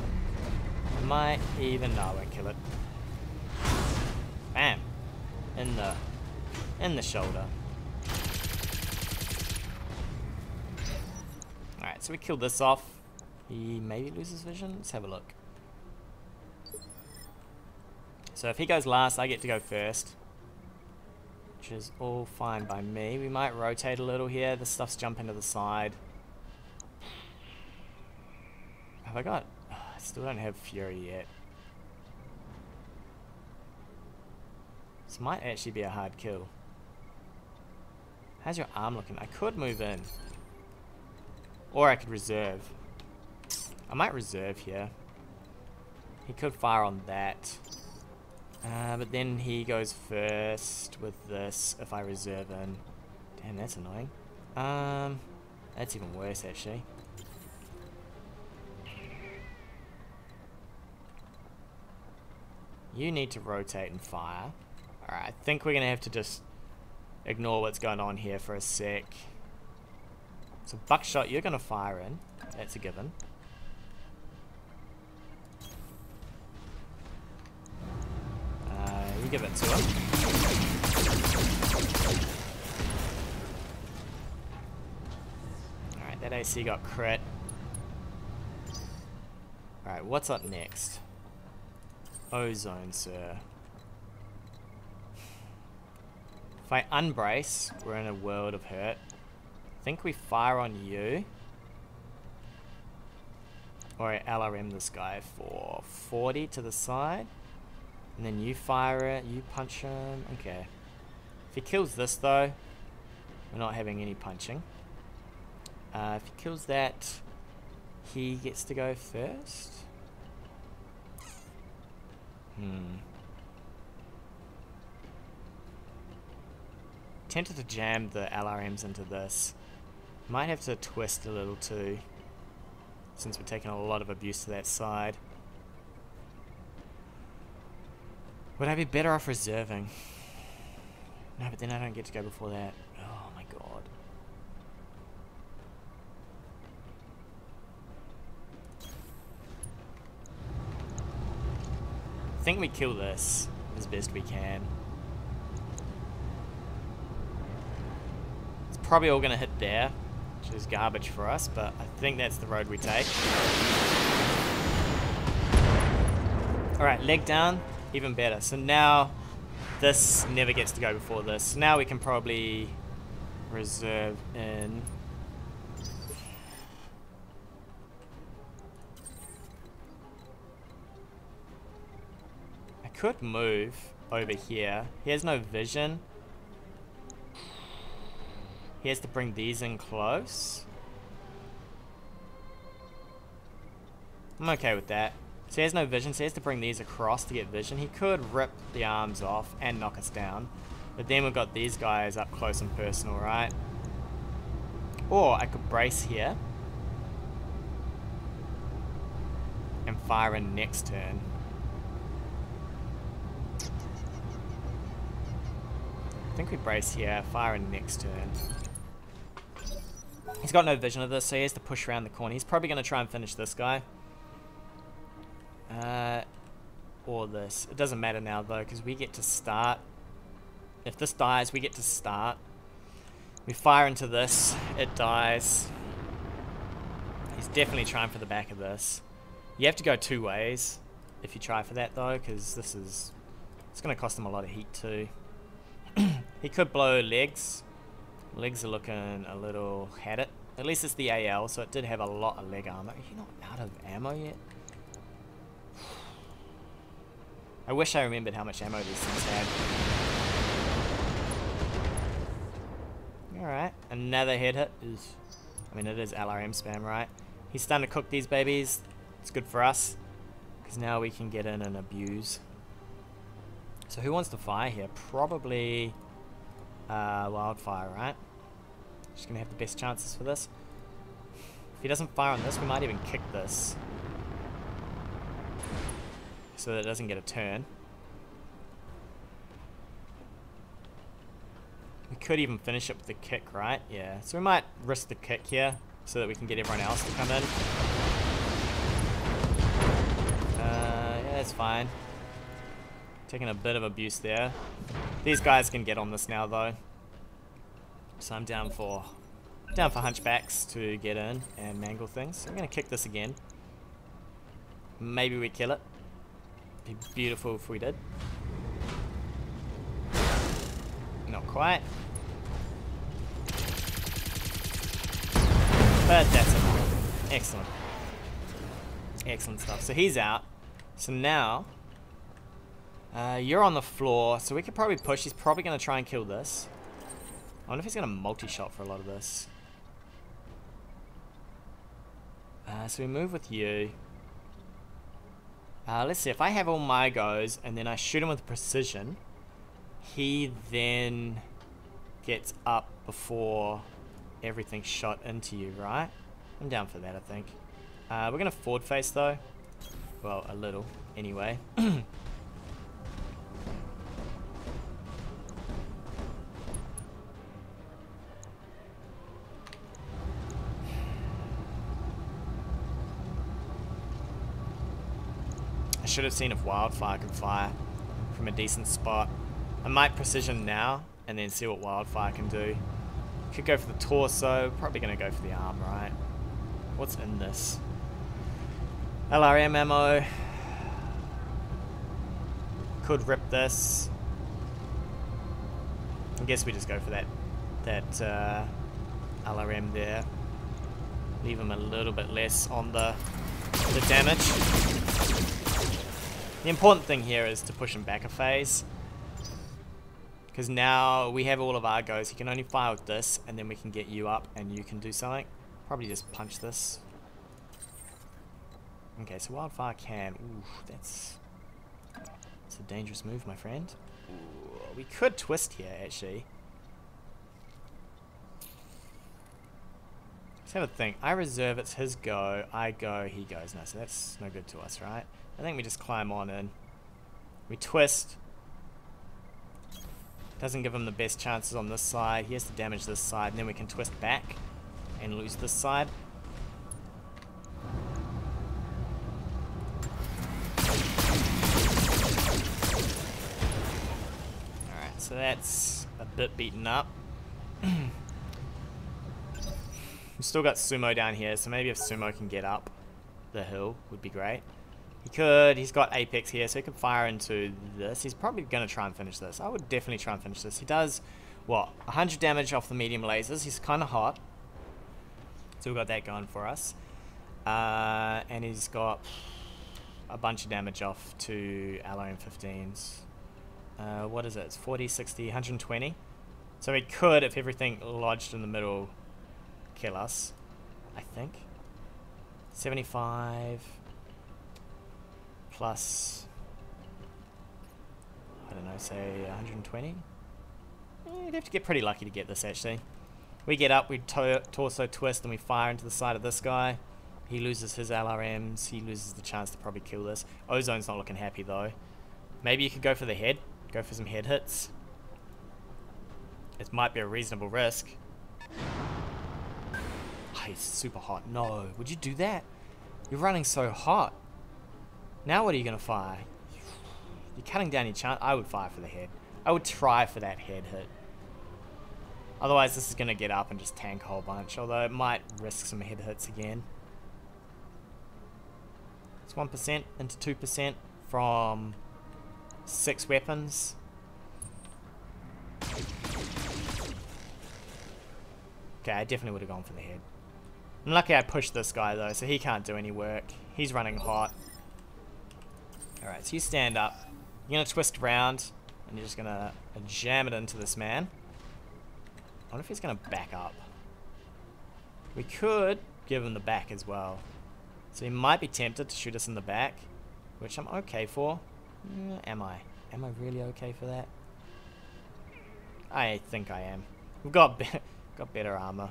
I might even. No, I won't kill it. Bam. In the shoulder. Alright, so we killed this off. He maybe loses vision. Let's have a look. So if he goes last, I get to go first. Which is all fine by me. We might rotate a little here. This stuff's jumping to the side. Have I got... I still don't have Fury yet. This might actually be a hard kill. How's your arm looking? I could move in. Or I could reserve. I might reserve here. He could fire on that. But then he goes first with this if I reserve in. Damn, that's annoying. That's even worse actually. You need to rotate and fire. Alright, I think we're gonna have to just ignore what's going on here for a sec. So buckshot, you're gonna fire in. That's a given. You give it to him. Alright, that AC got crit. Alright, what's up next? Ozone, sir. If I unbrace, we're in a world of hurt. I think we fire on you. Or I LRM this guy for 40 to the side. And then you fire it, you punch him. Okay. If he kills this though, we're not having any punching. If he kills that, he gets to go first. Tempted to jam the LRMs into this. Might have to twist a little too, since we're taking a lot of abuse to that side. Would I be better off reserving? No, but then I don't get to go before that. Oh my god. I think we kill this as best we can. It's probably all gonna hit there, which is garbage for us, but I think that's the road we take. Alright, leg down. Even better. So now this never gets to go before this. So now we can probably reserve in. I could move over here. He has no vision. He has to bring these in close. I'm okay with that. So he has no vision, so he has to bring these across to get vision. He could rip the arms off and knock us down. But then we've got these guys up close and personal, right? Or I could brace here. And fire in next turn. I think we brace here, fire in next turn. He's got no vision of this, so he has to push around the corner. He's probably going to try and finish this guy. Or this. It doesn't matter now though, because we get to start. If this dies, we get to start. We fire into this, it dies. He's definitely trying for the back of this. You have to go two ways if you try for that though, because this is... it's going to cost him a lot of heat too. He could blow legs. Legs are looking a little... had it. At least it's the AL, so it did have a lot of leg armor. Are you not out of ammo yet? I wish I remembered how much ammo these things had. Alright, another head hit. Is, I mean, it is LRM spam, right? He's starting to cook these babies. It's good for us, because now we can get in and abuse. So who wants to fire here? Probably Wildfire, right? Just going to have the best chances for this. If he doesn't fire on this, we might even kick this, so that it doesn't get a turn. We could even finish it with the kick, right? Yeah, so we might risk the kick here so that we can get everyone else to come in. Yeah, that's fine. Taking a bit of abuse there. These guys can get on this now though. So I'm down for Hunchbacks to get in and mangle things. So I'm gonna kick this again. Maybe we kill it. Be beautiful if we did. Not quite. But that's enough. Excellent. Excellent stuff. So he's out. So now, you're on the floor. So we could probably push. He's probably going to try and kill this. I wonder if he's going to multi-shot for a lot of this. So we move with you. Let's see. If I have all my goes and then I shoot him with precision, he then gets up before everything's shot into you, right? I'm down for that, I think. We're going to forward face, though. Well, a little, anyway. I should have seen if Wildfire could fire from a decent spot. I might precision now and then see what Wildfire can do. Could go for the torso. Probably going to go for the arm, right? What's in this? LRM ammo. Could rip this. I guess we just go for that LRM there. Leave him a little bit less on the damage. The important thing here is to push him back a phase. Because now we have all of our goes. He can only fire with this, and then we can get you up and you can do something. Probably just punch this. Okay, so Wildfire can. Ooh, that's a dangerous move, my friend. Ooh, we could twist here, actually. Let's have a think. I reserve, it's his go. I go, he goes. No, so that's no good to us, right? I think we just climb on in. We twist. Doesn't give him the best chances on this side. He has to damage this side, and then we can twist back and lose this side. Alright, so that's a bit beaten up. We've still got Sumo down here, so maybe if Sumo can get up the hill would be great. He could. He's got Apex here, so he could fire into this. He's probably going to try and finish this. I would definitely try and finish this. He does, what, 100 damage off the medium lasers. He's kind of hot. So we've got that going for us. And he's got a bunch of damage off to LRM 15s. What is it? It's 40, 60, 120. So he could, if everything lodged in the middle, kill us, I think. 75... plus, I don't know, say 120? You'd have to get pretty lucky to get this, actually. We get up, we torso twist, and we fire into the side of this guy. He loses his LRMs, he loses the chance to probably kill this. Ozone's not looking happy, though. Maybe you could go for the head, go for some head hits. It might be a reasonable risk. Oh, he's super hot. No, would you do that? You're running so hot. Now what are you going to fire? You're cutting down your chance. I would fire for the head. I would try for that head hit. Otherwise this is going to get up and just tank a whole bunch. Although it might risk some head hits again. It's 1% into 2% from 6 weapons. Okay, I definitely would have gone for the head. I'm lucky I pushed this guy though, so he can't do any work. He's running hot. Alright, so you stand up. You're going to twist around, and you're just going to jam it into this man. I wonder if he's going to back up. We could give him the back as well. So he might be tempted to shoot us in the back, which I'm okay for. Am I? Am I really okay for that? I think I am. We've got better armor,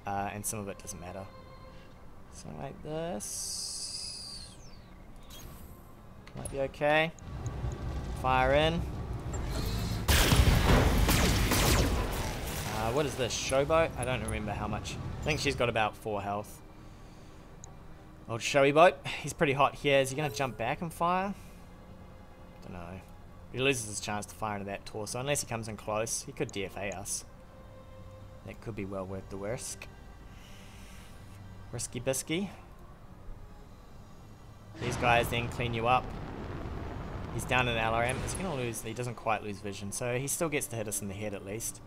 and some of it doesn't matter. So like this. Might be okay. Fire in. What is this? Showboat? I don't remember how much. I think she's got about 4 health. Old showy boat. He's pretty hot here. Is he going to jump back and fire? Don't know. He loses his chance to fire into that torso. Unless he comes in close. He could DFA us. That could be well worth the risk. Risky bisky. These guys then clean you up. He's down in LRM. He's going to lose. He doesn't quite lose vision. So he still gets to hit us in the head at least.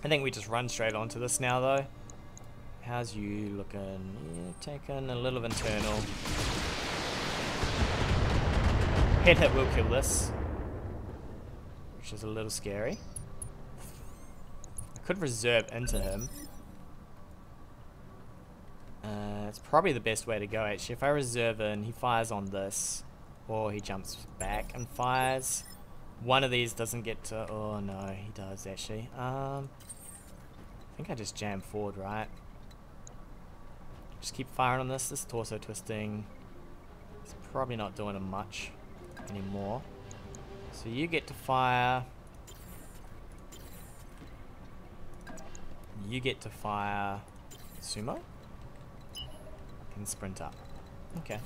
I think we just run straight onto this now though. How's you looking? Yeah, taking a little of internal. Head hit will kill this, which is a little scary. I could reserve into him. It's probably the best way to go actually. If I reserve in, he fires on this, or he jumps back and fires. One of these doesn't get to... Oh no, he does actually. I think I just jam forward, right? Just keep firing on this. This torso twisting is probably not doing him much anymore. So you get to fire. You get to fire Sumo. And sprint up. Okay.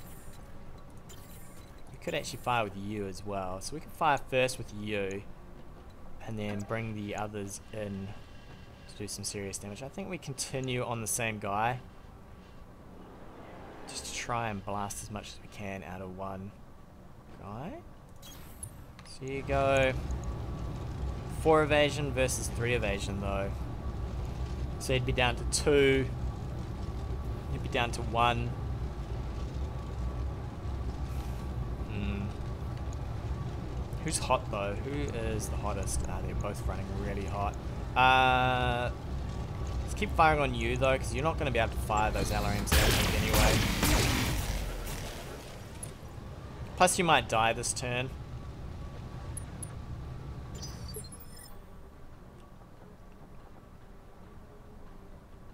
We could actually fire with you as well. So we can fire first with you and then bring the others in to do some serious damage. I think we continue on the same guy. Just to try and blast as much as we can out of one guy. So you go 4 evasion versus 3 evasion though. So he'd be down to 2. He'd be down to 1. Who's hot though? Who is the hottest? They're both running really hot. Let's keep firing on you though, because you're not going to be able to fire those LRMs anyway. Plus you might die this turn.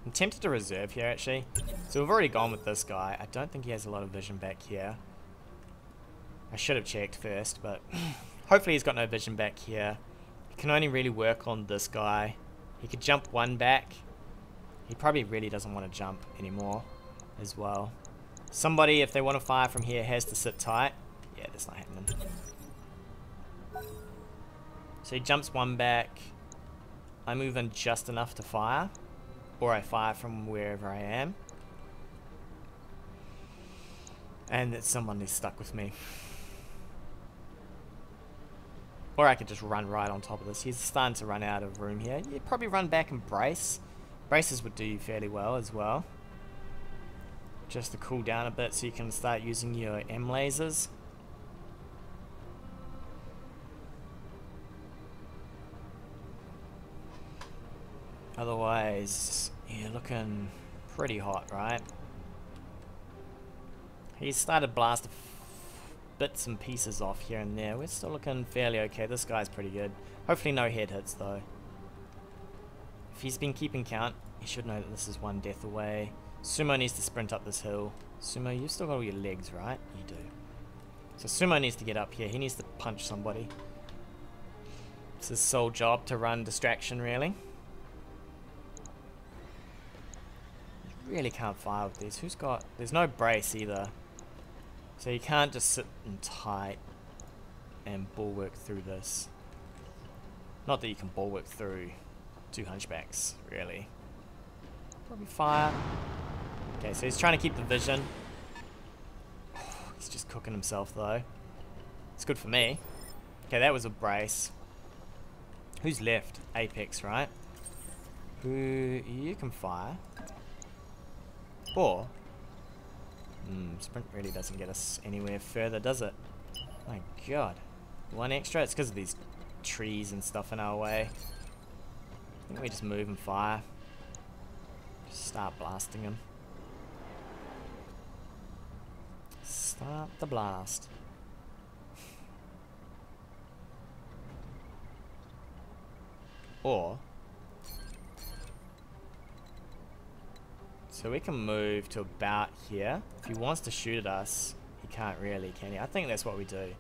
I'm tempted to reserve here actually. So we've already gone with this guy. I don't think he has a lot of vision back here. I should have checked first, but hopefully he's got no vision back here. He can only really work on this guy. He could jump 1 back. He probably really doesn't want to jump anymore as well. Somebody, if they want to fire from here, has to sit tight. Yeah, that's not happening. So he jumps 1 back. I move in just enough to fire. Or I fire from wherever I am. And that someone is stuck with me. Or I could just run right on top of this. He's starting to run out of room here. You'd probably run back and brace. Braces would do you fairly well as well. Just to cool down a bit so you can start using your M lasers. Otherwise, you're looking pretty hot, right? He's started blasting bits and pieces off here and there. We're still looking fairly okay. This guy's pretty good. Hopefully no head hits though. If he's been keeping count, he should know that this is 1 death away. Sumo needs to sprint up this hill. Sumo, you've still got all your legs, right? You do. So Sumo needs to get up here. He needs to punch somebody. It's his sole job to run distraction, really. You really can't fire with these. Who's got... There's no brace either. So you can't just sit in tight and bulwark through this. Not that you can bulwark through 2 Hunchbacks, really. Probably fire. Okay, so he's trying to keep the vision. He's just cooking himself, though. It's good for me. Okay, that was a brace. Who's left? Apex, right? Who you can fire. Or... sprint really doesn't get us anywhere further, does it? My god. 1 extra? It's because of these trees and stuff in our way. I think we just move and fire. Just start blasting him. Start the blast. Or... So we can move to about here. If he wants to shoot at us, he can't really, can he? I think that's what we do.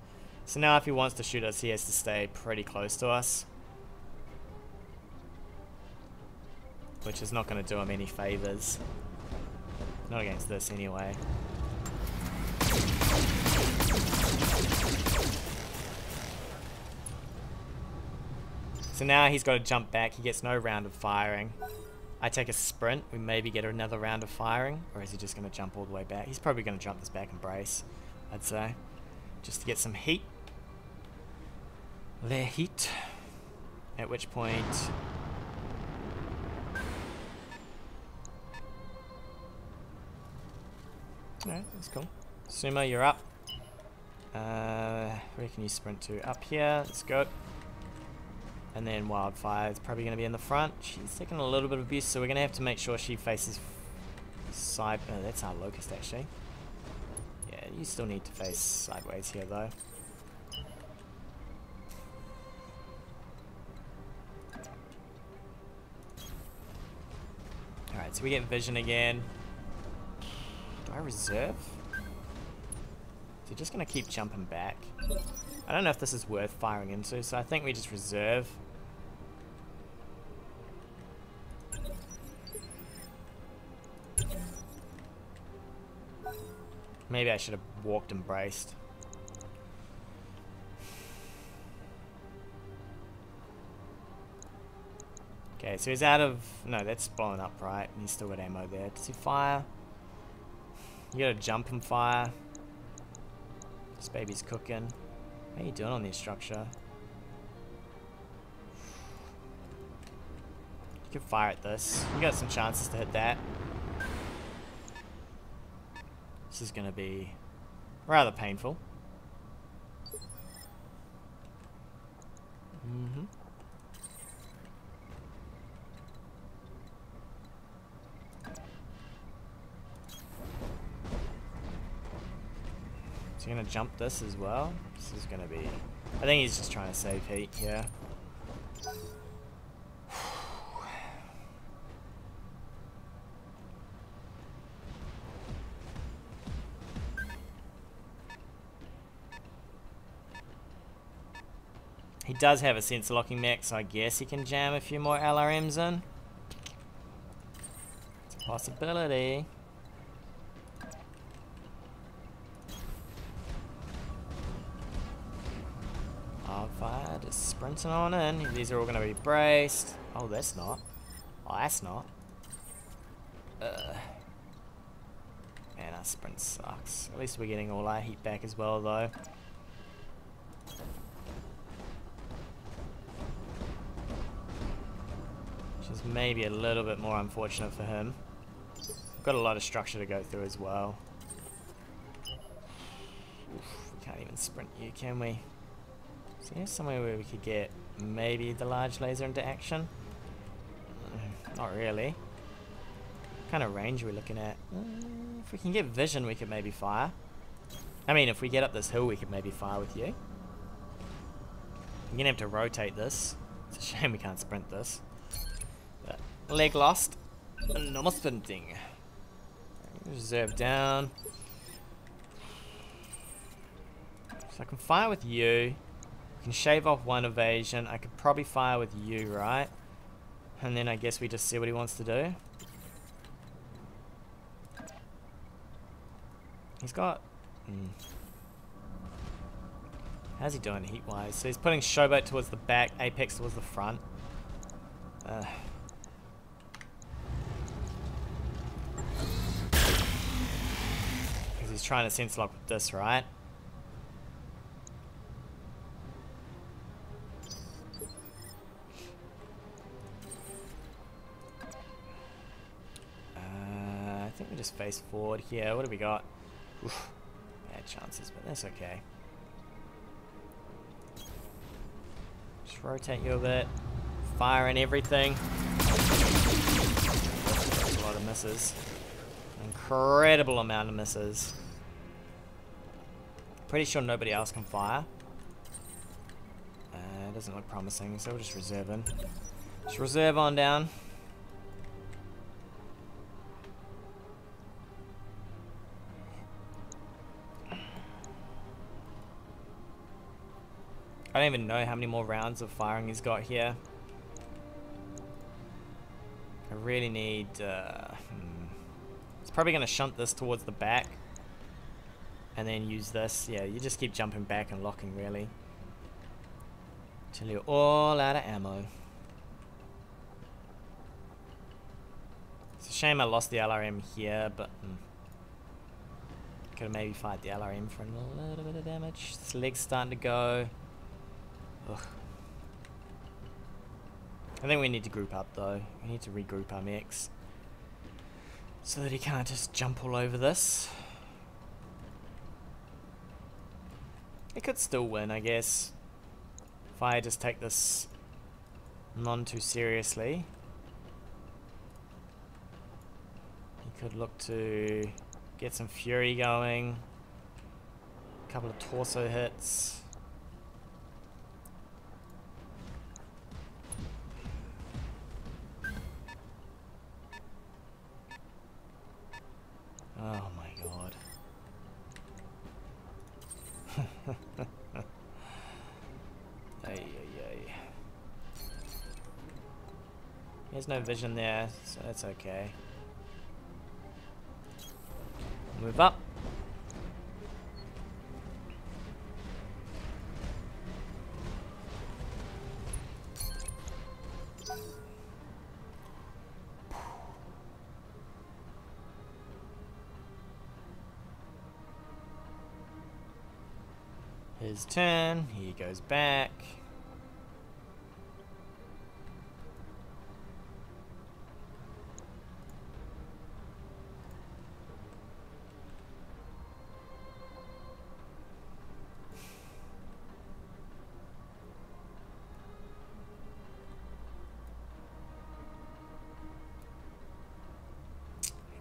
So now if he wants to shoot us, he has to stay pretty close to us. Which is not going to do him any favors. Not against this anyway. So now he's got to jump back. He gets no round of firing. I take a sprint, we maybe get another round of firing, or is he just going to jump all the way back? He's probably going to jump this back and brace, I'd say, just to get some heat. Their heat. At which point... No, that's cool. Sumo, you're up. Where can you sprint to? Up here. Let's go. And then Wildfire is probably going to be in the front. She's taking a little bit of abuse, so we're going to have to make sure she faces side. Oh, that's our Locust, actually. Yeah, you still need to face sideways here, though. Alright, so we get vision again. Do I reserve? So just going to keep jumping back. I don't know if this is worth firing into, so I think we just reserve. Maybe I should have walked and braced. Okay, so he's out of... No, that's blown up, right? And he's still got ammo there. Does he fire? You gotta jump and fire. This baby's cooking. How are you doing on this structure? You could fire at this. You got some chances to hit that. This is gonna be rather painful. Mm-hmm. So you're gonna jump this as well. This is gonna be... I think he's just trying to save heat here. He does have a sensor locking mech, so I guess he can jam a few more LRMs in. It's a possibility. Fire, just sprinting on in. These are all going to be braced. Oh, that's not. Oh, that's not. Man, our sprint sucks. At least we're getting all our heat back as well, though. Which is maybe a little bit more unfortunate for him. We've got a lot of structure to go through as well. Oof, we can't even sprint you, can we? So here's somewhere where we could get maybe the large laser into action. Not really. What kind of range are we looking at? If we can get vision, we could maybe fire. I mean, if we get up this hill, we could maybe fire with you. I'm gonna have to rotate this. It's a shame we can't sprint this. But leg lost. No more sprinting. Reserve down. So I can fire with you. I can shave off one evasion. I could probably fire with you, right? And then I guess we just see what he wants to do. He's got... How's he doing heat-wise? So he's putting Showboat towards the back, Apex towards the front. Because he's trying to sense lock with this, right? I think we just face forward here. What do we got? Oof, bad chances, but that's okay. Just rotate you a bit. Fire in everything. That's a lot of misses. Incredible amount of misses. Pretty sure nobody else can fire. It doesn't look promising, so we'll just reserve in. Just reserve on down. I don't even know how many more rounds of firing he's got here. I really need... It's probably going to shunt this towards the back. And then use this. Yeah, you just keep jumping back and locking, really. Till you're all out of ammo. It's a shame I lost the LRM here, but... could have maybe fired the LRM for a little bit of damage. This leg's starting to go. Ugh. I think we need to group up though. We need to regroup our mechs so that he can't just jump all over this. He could still win, I guess, if I just take this non too seriously. He could look to get some fury going. A couple of torso hits. Oh my god. Ay, ay, ay. There's no vision there, so that's okay. Move up. His turn, he goes back.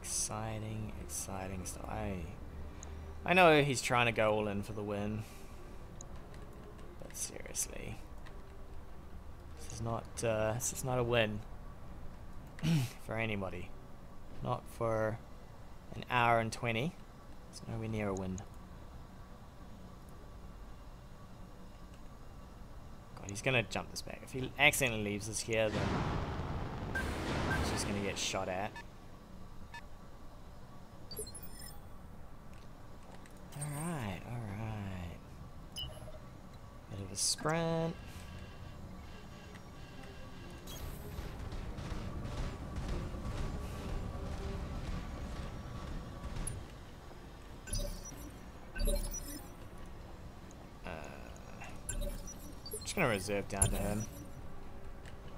Exciting, exciting stuff. I know he's trying to go all in for the win. But seriously. This is not a win for anybody. Not for an hour and 20. It's nowhere near a win. God, he's gonna jump this back. If he accidentally leaves this here, then he's just gonna get shot at. Alright, alright. Bit of a sprint. Just gonna reserve down to him.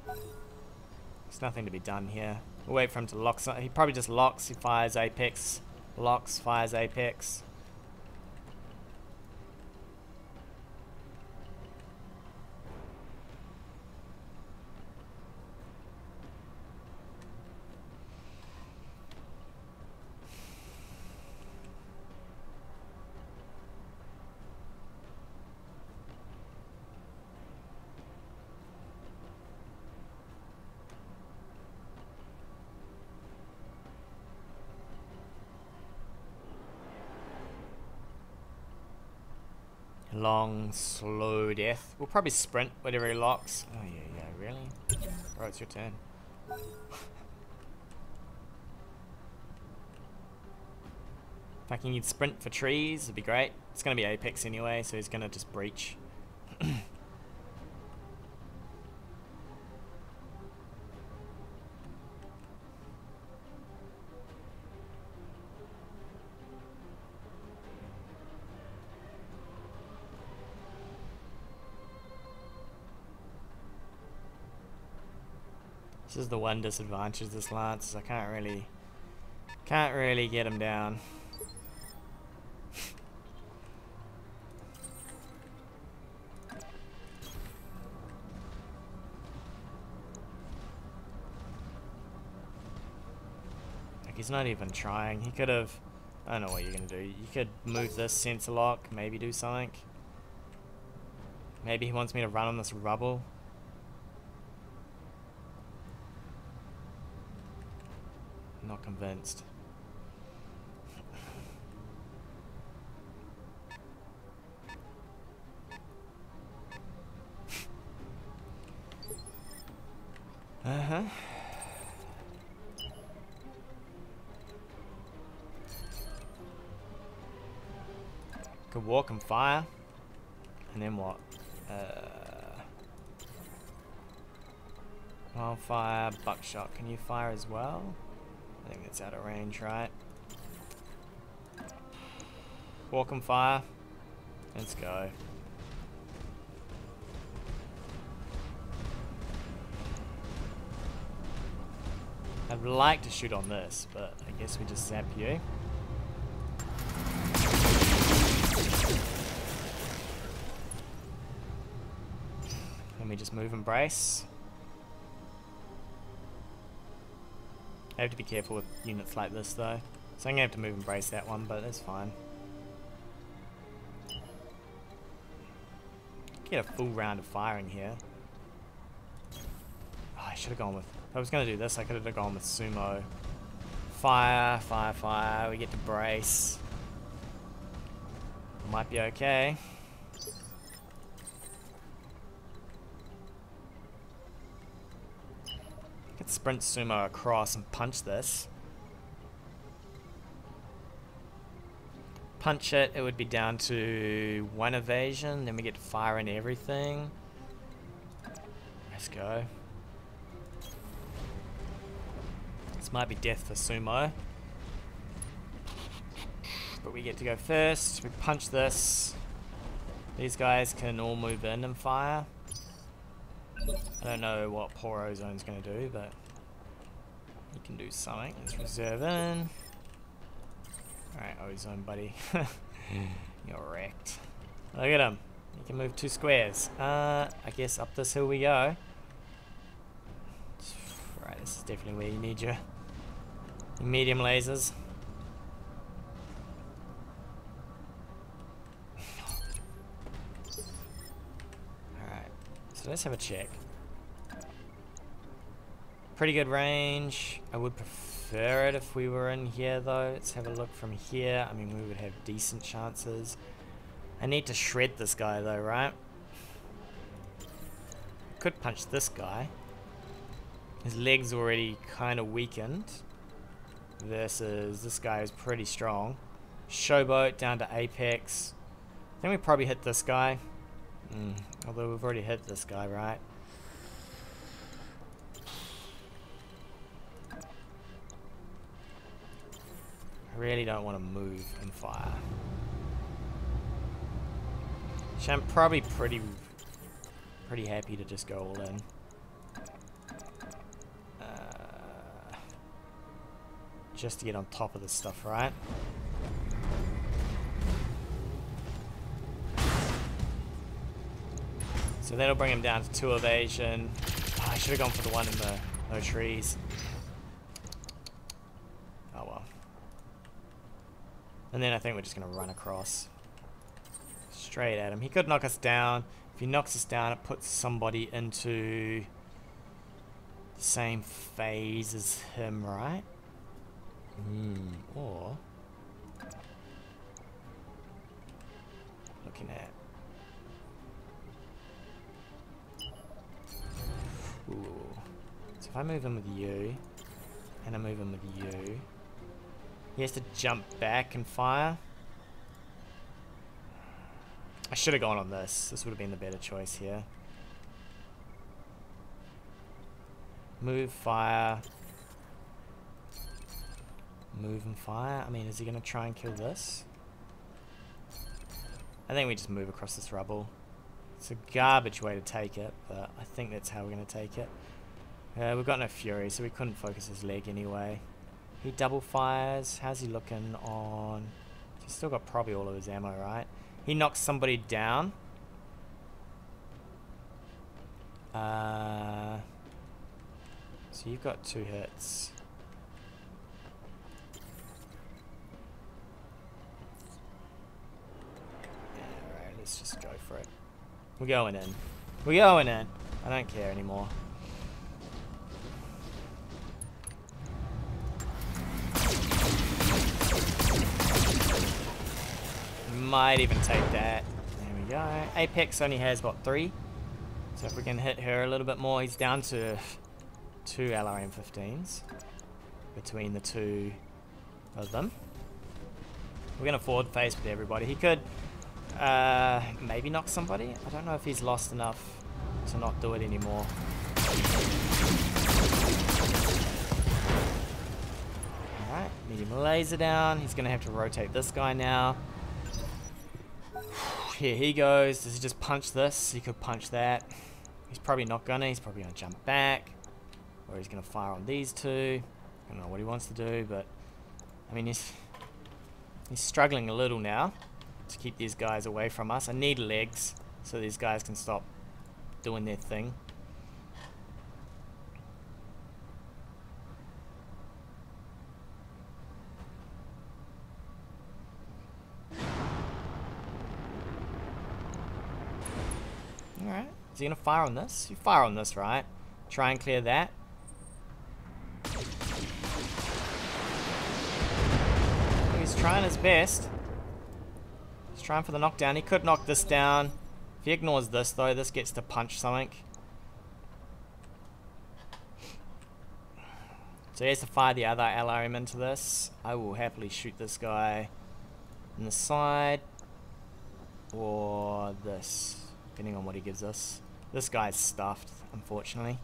There's nothing to be done here. We'll wait for him to lock. He probably just locks, he fires Apex. Locks, fires Apex. Long, slow death. We'll probably sprint whatever he locks. Oh yeah, really? Bro, it's your turn. If I can use sprint for trees, it'd be great. It's gonna be Apex anyway, so he's gonna just breach. This is the one disadvantage of this lance, is I can't really get him down. Like, he's not even trying. He could have, I don't know what you're gonna do. You could move this sensor lock, maybe do something. Maybe he wants me to run on this rubble. Not convinced. Could walk and fire. And then what? Wildfire, buckshot. Can you fire as well? I think it's out of range, right? Walk and fire. Let's go. I'd like to shoot on this, but I guess we just zap you. we just move and brace. I have to be careful with units like this though. So I'm going to have to move and brace that one, but that's fine. Get a full round of firing here. Oh, I should have gone with... If I was going to do this, I could have gone with sumo. Fire, fire, fire. We get to brace. Might be okay. I could sprint sumo across and punch this. Punch it, it would be down to 1 evasion, then we get to fire in everything. Let's go. This might be death for sumo. But we get to go first. We punch this. These guys can all move in and fire. I don't know what poor Ozone's going to do, but he can do something. Let's reserve in. Alright, Ozone buddy. You're wrecked. Look at him. He can move 2 squares. I guess up this hill we go. Right, this is definitely where you need your medium lasers. Alright, so let's have a check. Pretty good range. I would prefer it if we were in here though. Let's have a look from here. I mean, we would have decent chances. I need to shred this guy though, right? Could punch this guy. His leg's already kind of weakened. Versus this guy is pretty strong. Showboat down to apex. I think we probably hit this guy. Although we've already hit this guy, right? I really don't want to move and fire. So I'm probably pretty happy to just go all in. Just to get on top of this stuff, right? So that'll bring him down to 2 evasion. Oh, I should have gone for the one in the no trees. Oh well. And then I think we're just going to run across. Straight at him. He could knock us down. If he knocks us down, it puts somebody into the same phase as him, right? Or looking at so if I move in with you and I move in with you, he has to jump back and fire. I should have gone on this. This would have been the better choice here. Move, fire. Move and fire. I mean, is he going to try and kill this? I think we just move across this rubble. It's a garbage way to take it, but I think that's how we're going to take it. We've got no fury, so we couldn't focus his leg anyway. He double fires. How's he looking on... He's still got probably all of his ammo, right? He knocks somebody down. So you've got 2 hits. Let's just go for it. We're going in. We're going in. I don't care anymore. Might even take that. There we go. Apex only has, what, 3? So if we can hit her a little bit more, he's down to 2 LRM-15s between the 2 of them. We're going to forward face with everybody. He could maybe knock somebody. I don't know if he's lost enough to not do it anymore. Alright, medium laser down. He's going to have to rotate this guy now. Here he goes. Does he just punch this? He could punch that. He's probably not gonna. He's probably gonna jump back. Or he's gonna fire on these 2. I don't know what he wants to do, but I mean he's struggling a little now to keep these guys away from us. I need legs so these guys can stop doing their thing. Alright, is he gonna fire on this? You fire on this, right? Try and clear that. He's trying his best. He's trying for the knockdown. He could knock this down. If he ignores this, though, this gets to punch something. So he has to fire the other LRM into this. I will happily shoot this guy in the side. Or this, depending on what he gives us. This guy's stuffed, unfortunately.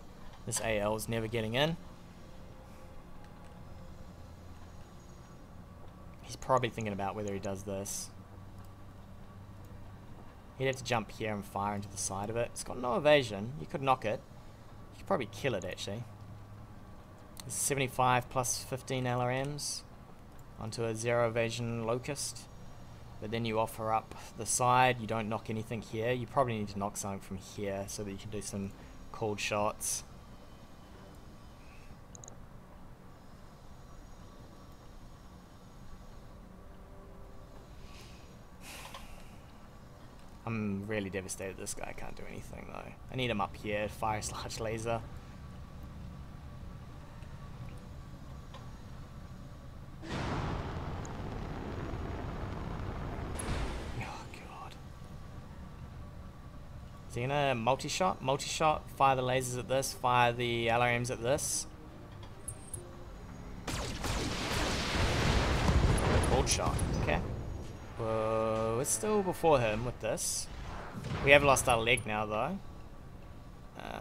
This AL's never getting in. He's probably thinking about whether he does this. He'd have to jump here and fire into the side of it. It's got no evasion. You could knock it. You could probably kill it, actually. It's 75 plus 15 LRMs onto a 0 evasion locust. But then you offer up the side. You don't knock anything here. You probably need to knock something from here so that you can do some cold shots. I'm really devastated this guy can't do anything though. I need him up here, fire his large laser. Oh god. Is he gonna multi-shot? Multi-shot, fire the lasers at this, fire the LRMs at this. Cold shot, okay. Whoa, we're still before him with this. We have lost our leg now though.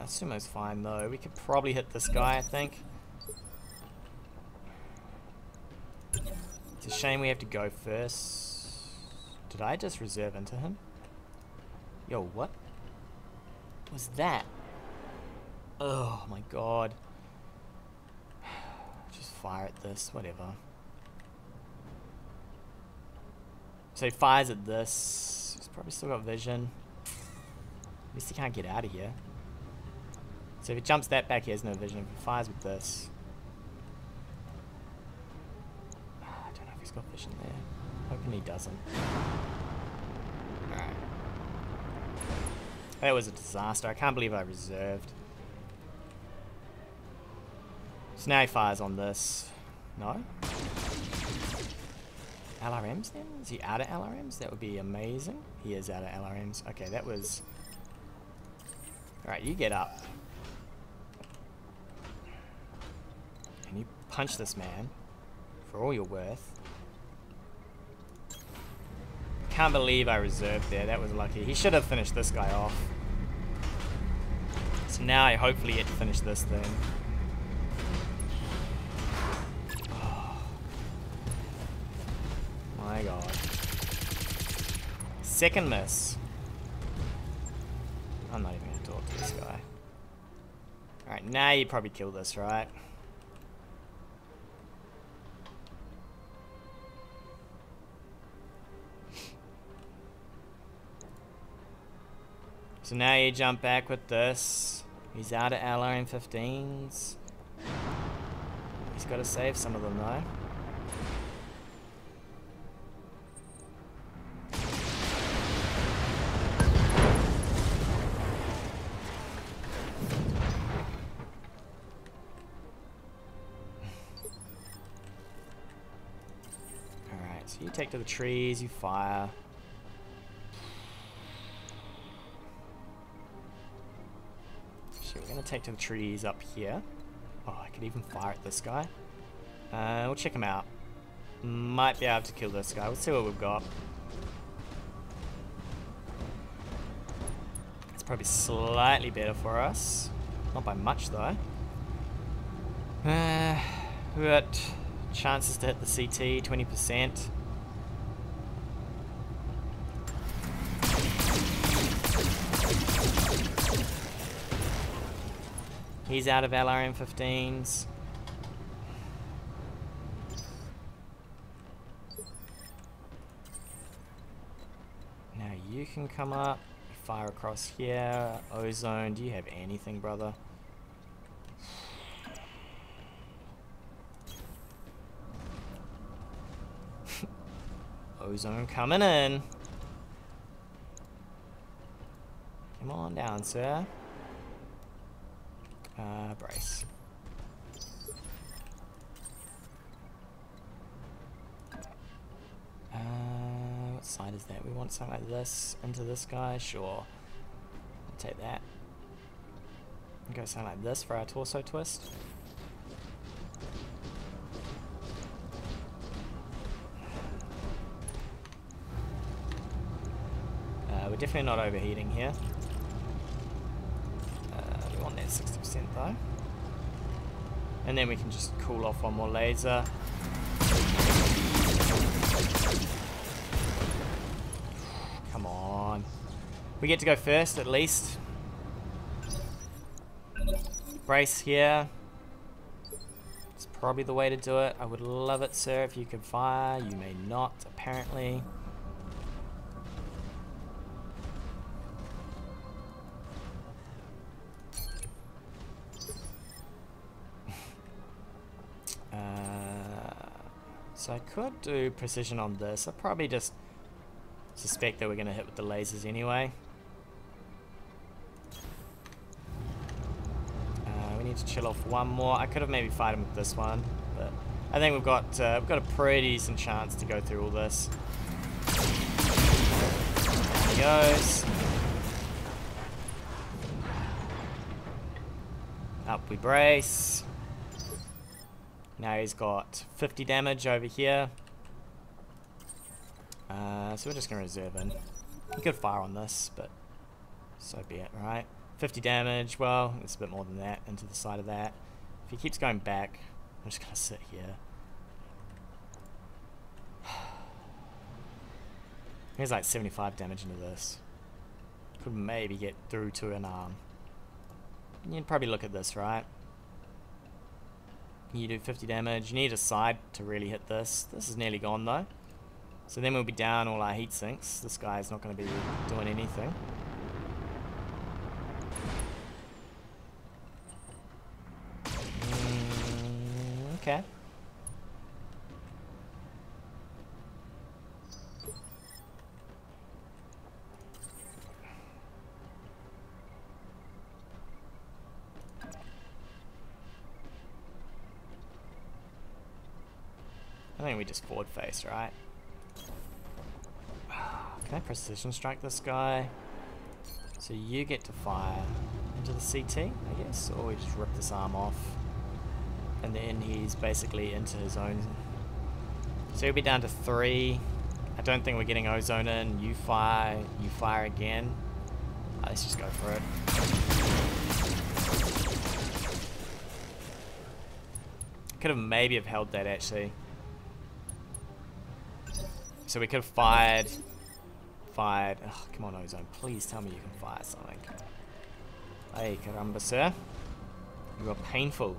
Sumo's fine though. We could probably hit this guy, I think. It's a shame we have to go first. Did I just reserve into him? Yo, what was that? Oh my god. Just fire at this, whatever. So he fires at this. He's probably still got vision. At least he can't get out of here. So if he jumps that back, he has no vision. If he fires with this... I don't know if he's got vision there. Hoping he doesn't. Alright. That was a disaster. I can't believe I reserved. So now he fires on this. No? LRMs then? Is he out of LRMs? That would be amazing. He is out of LRMs. Okay, that was... Alright, you get up. And you punch this man for all you're worth. Can't believe I reserved there. That was lucky. He should have finished this guy off. So now I hopefully get to finish this thing. My god. Second miss. I'm not even going to talk to this guy. Alright, now you probably kill this, right? So now you jump back with this. He's out of LRM 15s. He's got to save some of them though. So you take to the trees, you fire. So we're going to take to the trees up here. Oh, I could even fire at this guy. We'll check him out. Might be able to kill this guy. We'll see what we've got. It's probably slightly better for us. Not by much though. We got chances to hit the CT, 20%. He's out of LRM 15s. Now you can come up, fire across here. Ozone, do you have anything, brother? Ozone coming in. Come on down, sir. Brace. What side is that? We want something like this into this guy? Sure. I'll take that. Go something like this for our torso twist. We're definitely not overheating here. We want that 60% though. And then we can just cool off one more laser. Come on. We get to go first at least. Brace here. It's probably the way to do it. I would love it, sir, if you could fire. You may not, apparently. So I could do precision on this. I probably just suspect that we're going to hit with the lasers anyway. We need to chill off one more. I could have maybe fired him with this one, but I think we've got a pretty decent chance to go through all this. There he goes. Up we brace. Now he's got 50 damage over here. So we're just going to reserve in. He could fire on this, but so be it, right? 50 damage, well, it's a bit more than that into the side of that. If he keeps going back, I'm just going to sit here. Here's like 75 damage into this. Could maybe get through to an arm. You'd probably look at this, right? You do 50 damage. You need a side to really hit this. This is nearly gone though. So then we'll be down all our heat sinks. This guy's not going to be doing anything. Okay. I think we just forward face, right? Can I precision strike this guy? So you get to fire into the CT, I guess, or we just rip this arm off. And then he's basically into his own. So he'll be down to 3. I don't think we're getting ozone in. You fire again. Let's just go for it. Could have maybe have held that actually. So we could have fired. Oh, come on, ozone. Please tell me you can fire something. Hey, caramba, sir. You are painful.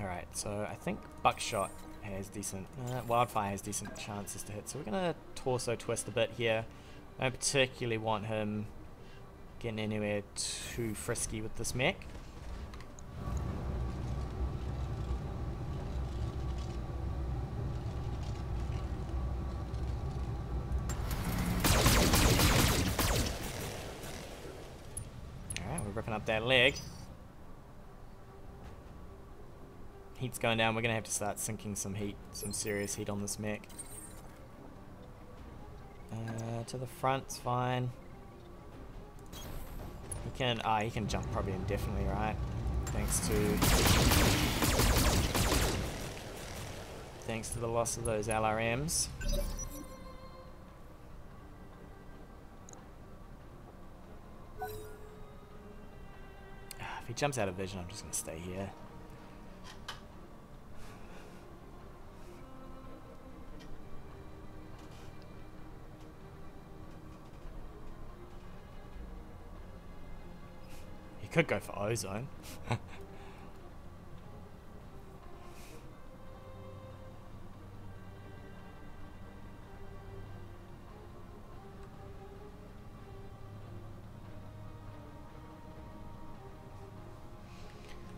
Alright, so I think buckshot has decent. Wildfire has decent chances to hit. So we're going to torso twist a bit here. I don't particularly want him getting anywhere too frisky with this mech. Ripping up that leg. Heat's going down. We're gonna have to start sinking some heat, some serious heat on this mech. To the front's fine. He can jump probably indefinitely, right? Thanks to the loss of those LRMs. If he jumps out of vision, I'm just going to stay here. He could go for ozone.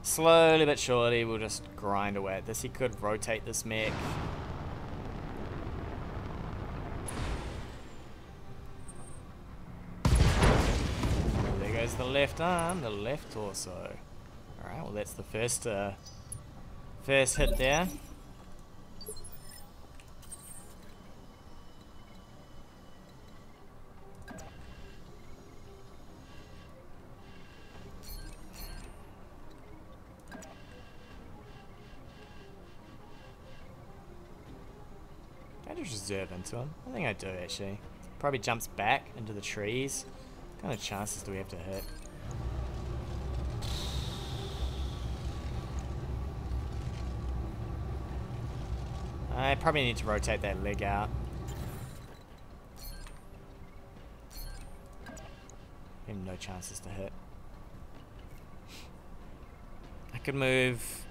Slowly but surely, we'll just grind away at this. He could rotate this mech. There goes the left arm, the left torso. Alright, well that's the first hit there. I just reserve into him. I think I do actually. Probably jumps back into the trees. What kind of chances do we have to hit? I probably need to rotate that leg out. I have no chances to hit. I could move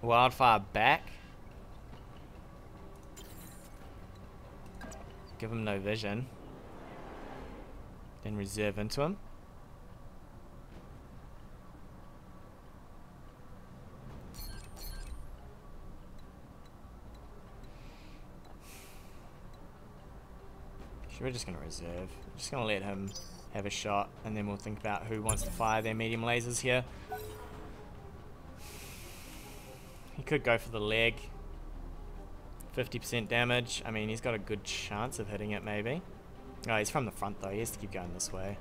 Wildfire back. Give him no vision. Then reserve into him. We're just going to reserve. We're just going to let him have a shot, and then we'll think about who wants to fire their medium lasers here. He could go for the leg. 50% damage. I mean, he's got a good chance of hitting it, maybe. Oh, he's from the front, though. He has to keep going this way.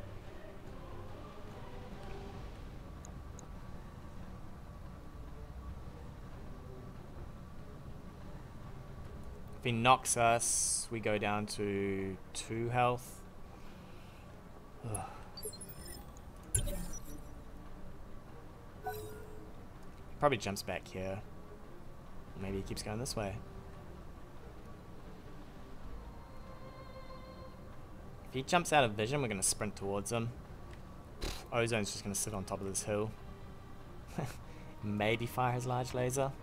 If he knocks us, we go down to 2 health. Ugh. Probably jumps back here. Maybe he keeps going this way. If he jumps out of vision, we're going to sprint towards him. Ozone's just going to sit on top of this hill. Maybe fire his large laser.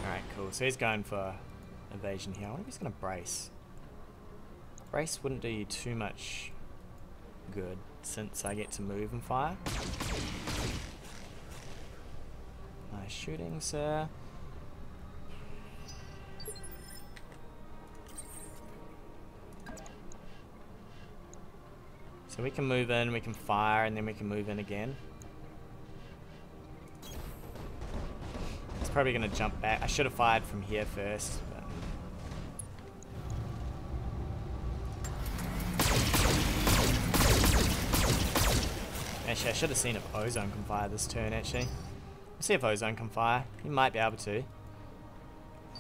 Alright, cool. So he's going for evasion here. I wonder if he's going to brace. Brace wouldn't do you too much good since I get to move and fire. Nice shooting, sir. So we can move in, we can fire, and then we can move in again. It's probably going to jump back. I should have fired from here first. But actually, I should have seen if Ozone can fire this turn, actually. Let's see if Ozone can fire. He might be able to.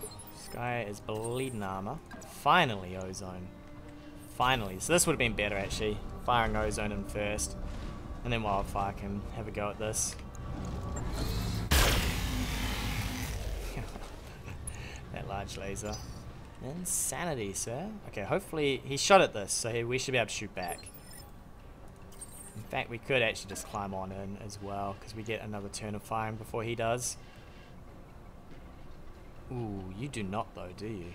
This guy is bleeding armor. Finally, Ozone. Finally. So this would have been better, actually. Firing Ozone in first. And then Wildfire can have a go at this. That large laser. Insanity, sir. Okay, hopefully he shot at this, so we should be able to shoot back. In fact, we could actually just climb on in as well, because we get another turn of firing before he does. Ooh, you do not though, do you?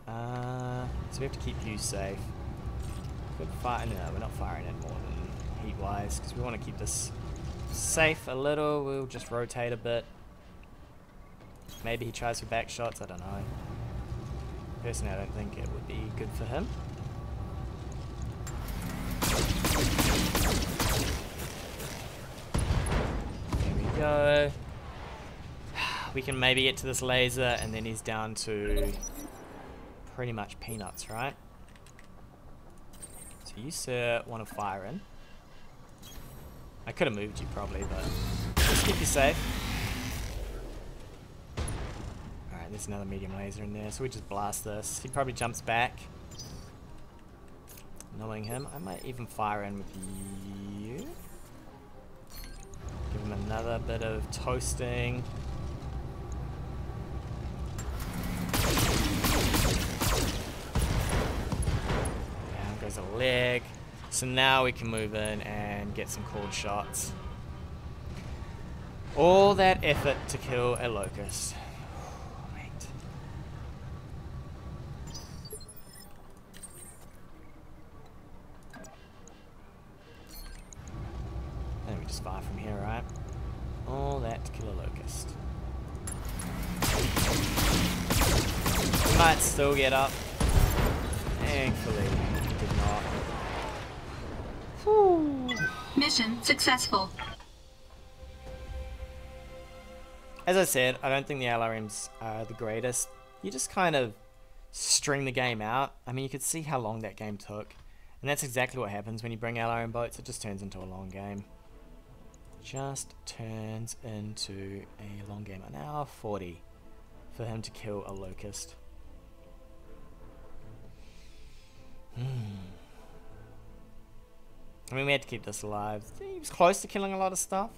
So we have to keep you safe. Good fire. No, we're not firing in more than heat-wise, because we want to keep this safe a little. We'll just rotate a bit. Maybe he tries for back shots, I don't know. Personally, I don't think it would be good for him. There we go. We can maybe get to this laser, and then he's down to pretty much peanuts, right? So you, sir, want to fire in. I could have moved you probably, but let's keep you safe. Alright, there's another medium laser in there, so we just blast this. He probably jumps back. Knowing him, I might even fire in with you. Give him another bit of toasting. Down goes a leg. So now we can move in and get some cold shots. All that effort to kill a locust. we just fire from here, right? All that to kill a locust. We might still get up. Thankfully, we did not. Whew. Mission successful. As I said, I don't think the LRMs are the greatest. You just kind of string the game out. I mean, you could see how long that game took. And that's exactly what happens when you bring LRM boats. It just turns into a long game. Just turns into a long game. An hour 40 for him to kill a locust. I mean, we had to keep this alive. He was close to killing a lot of stuff.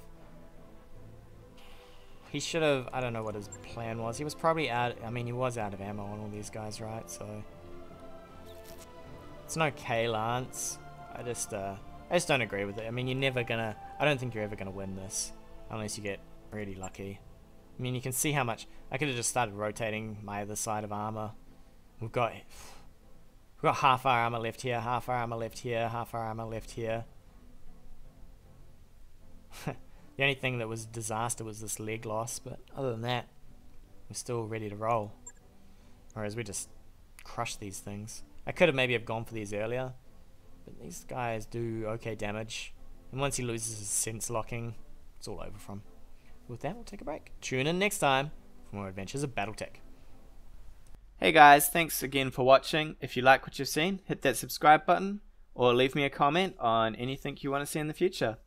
He should have, I don't know what his plan was. He was probably out, I mean, he was out of ammo on all these guys, right? So, it's an okay lance. I just don't agree with it. I mean, you're never gonna, I don't think you're ever gonna win this. Unless you get really lucky. I mean, you can see how much, I could have just started rotating my other side of armor. We've got half our armor left here, half our armor left here, half our armor left here. The only thing that was a disaster was this leg loss, but other than that, we're still ready to roll. Whereas we just crush these things. I could have maybe have gone for these earlier, but these guys do okay damage. And once he loses his sense locking, it's all over from him. With that, we'll take a break. Tune in next time for more adventures of BattleTech. Hey guys, thanks again for watching. If you like what you've seen, hit that subscribe button or leave me a comment on anything you want to see in the future.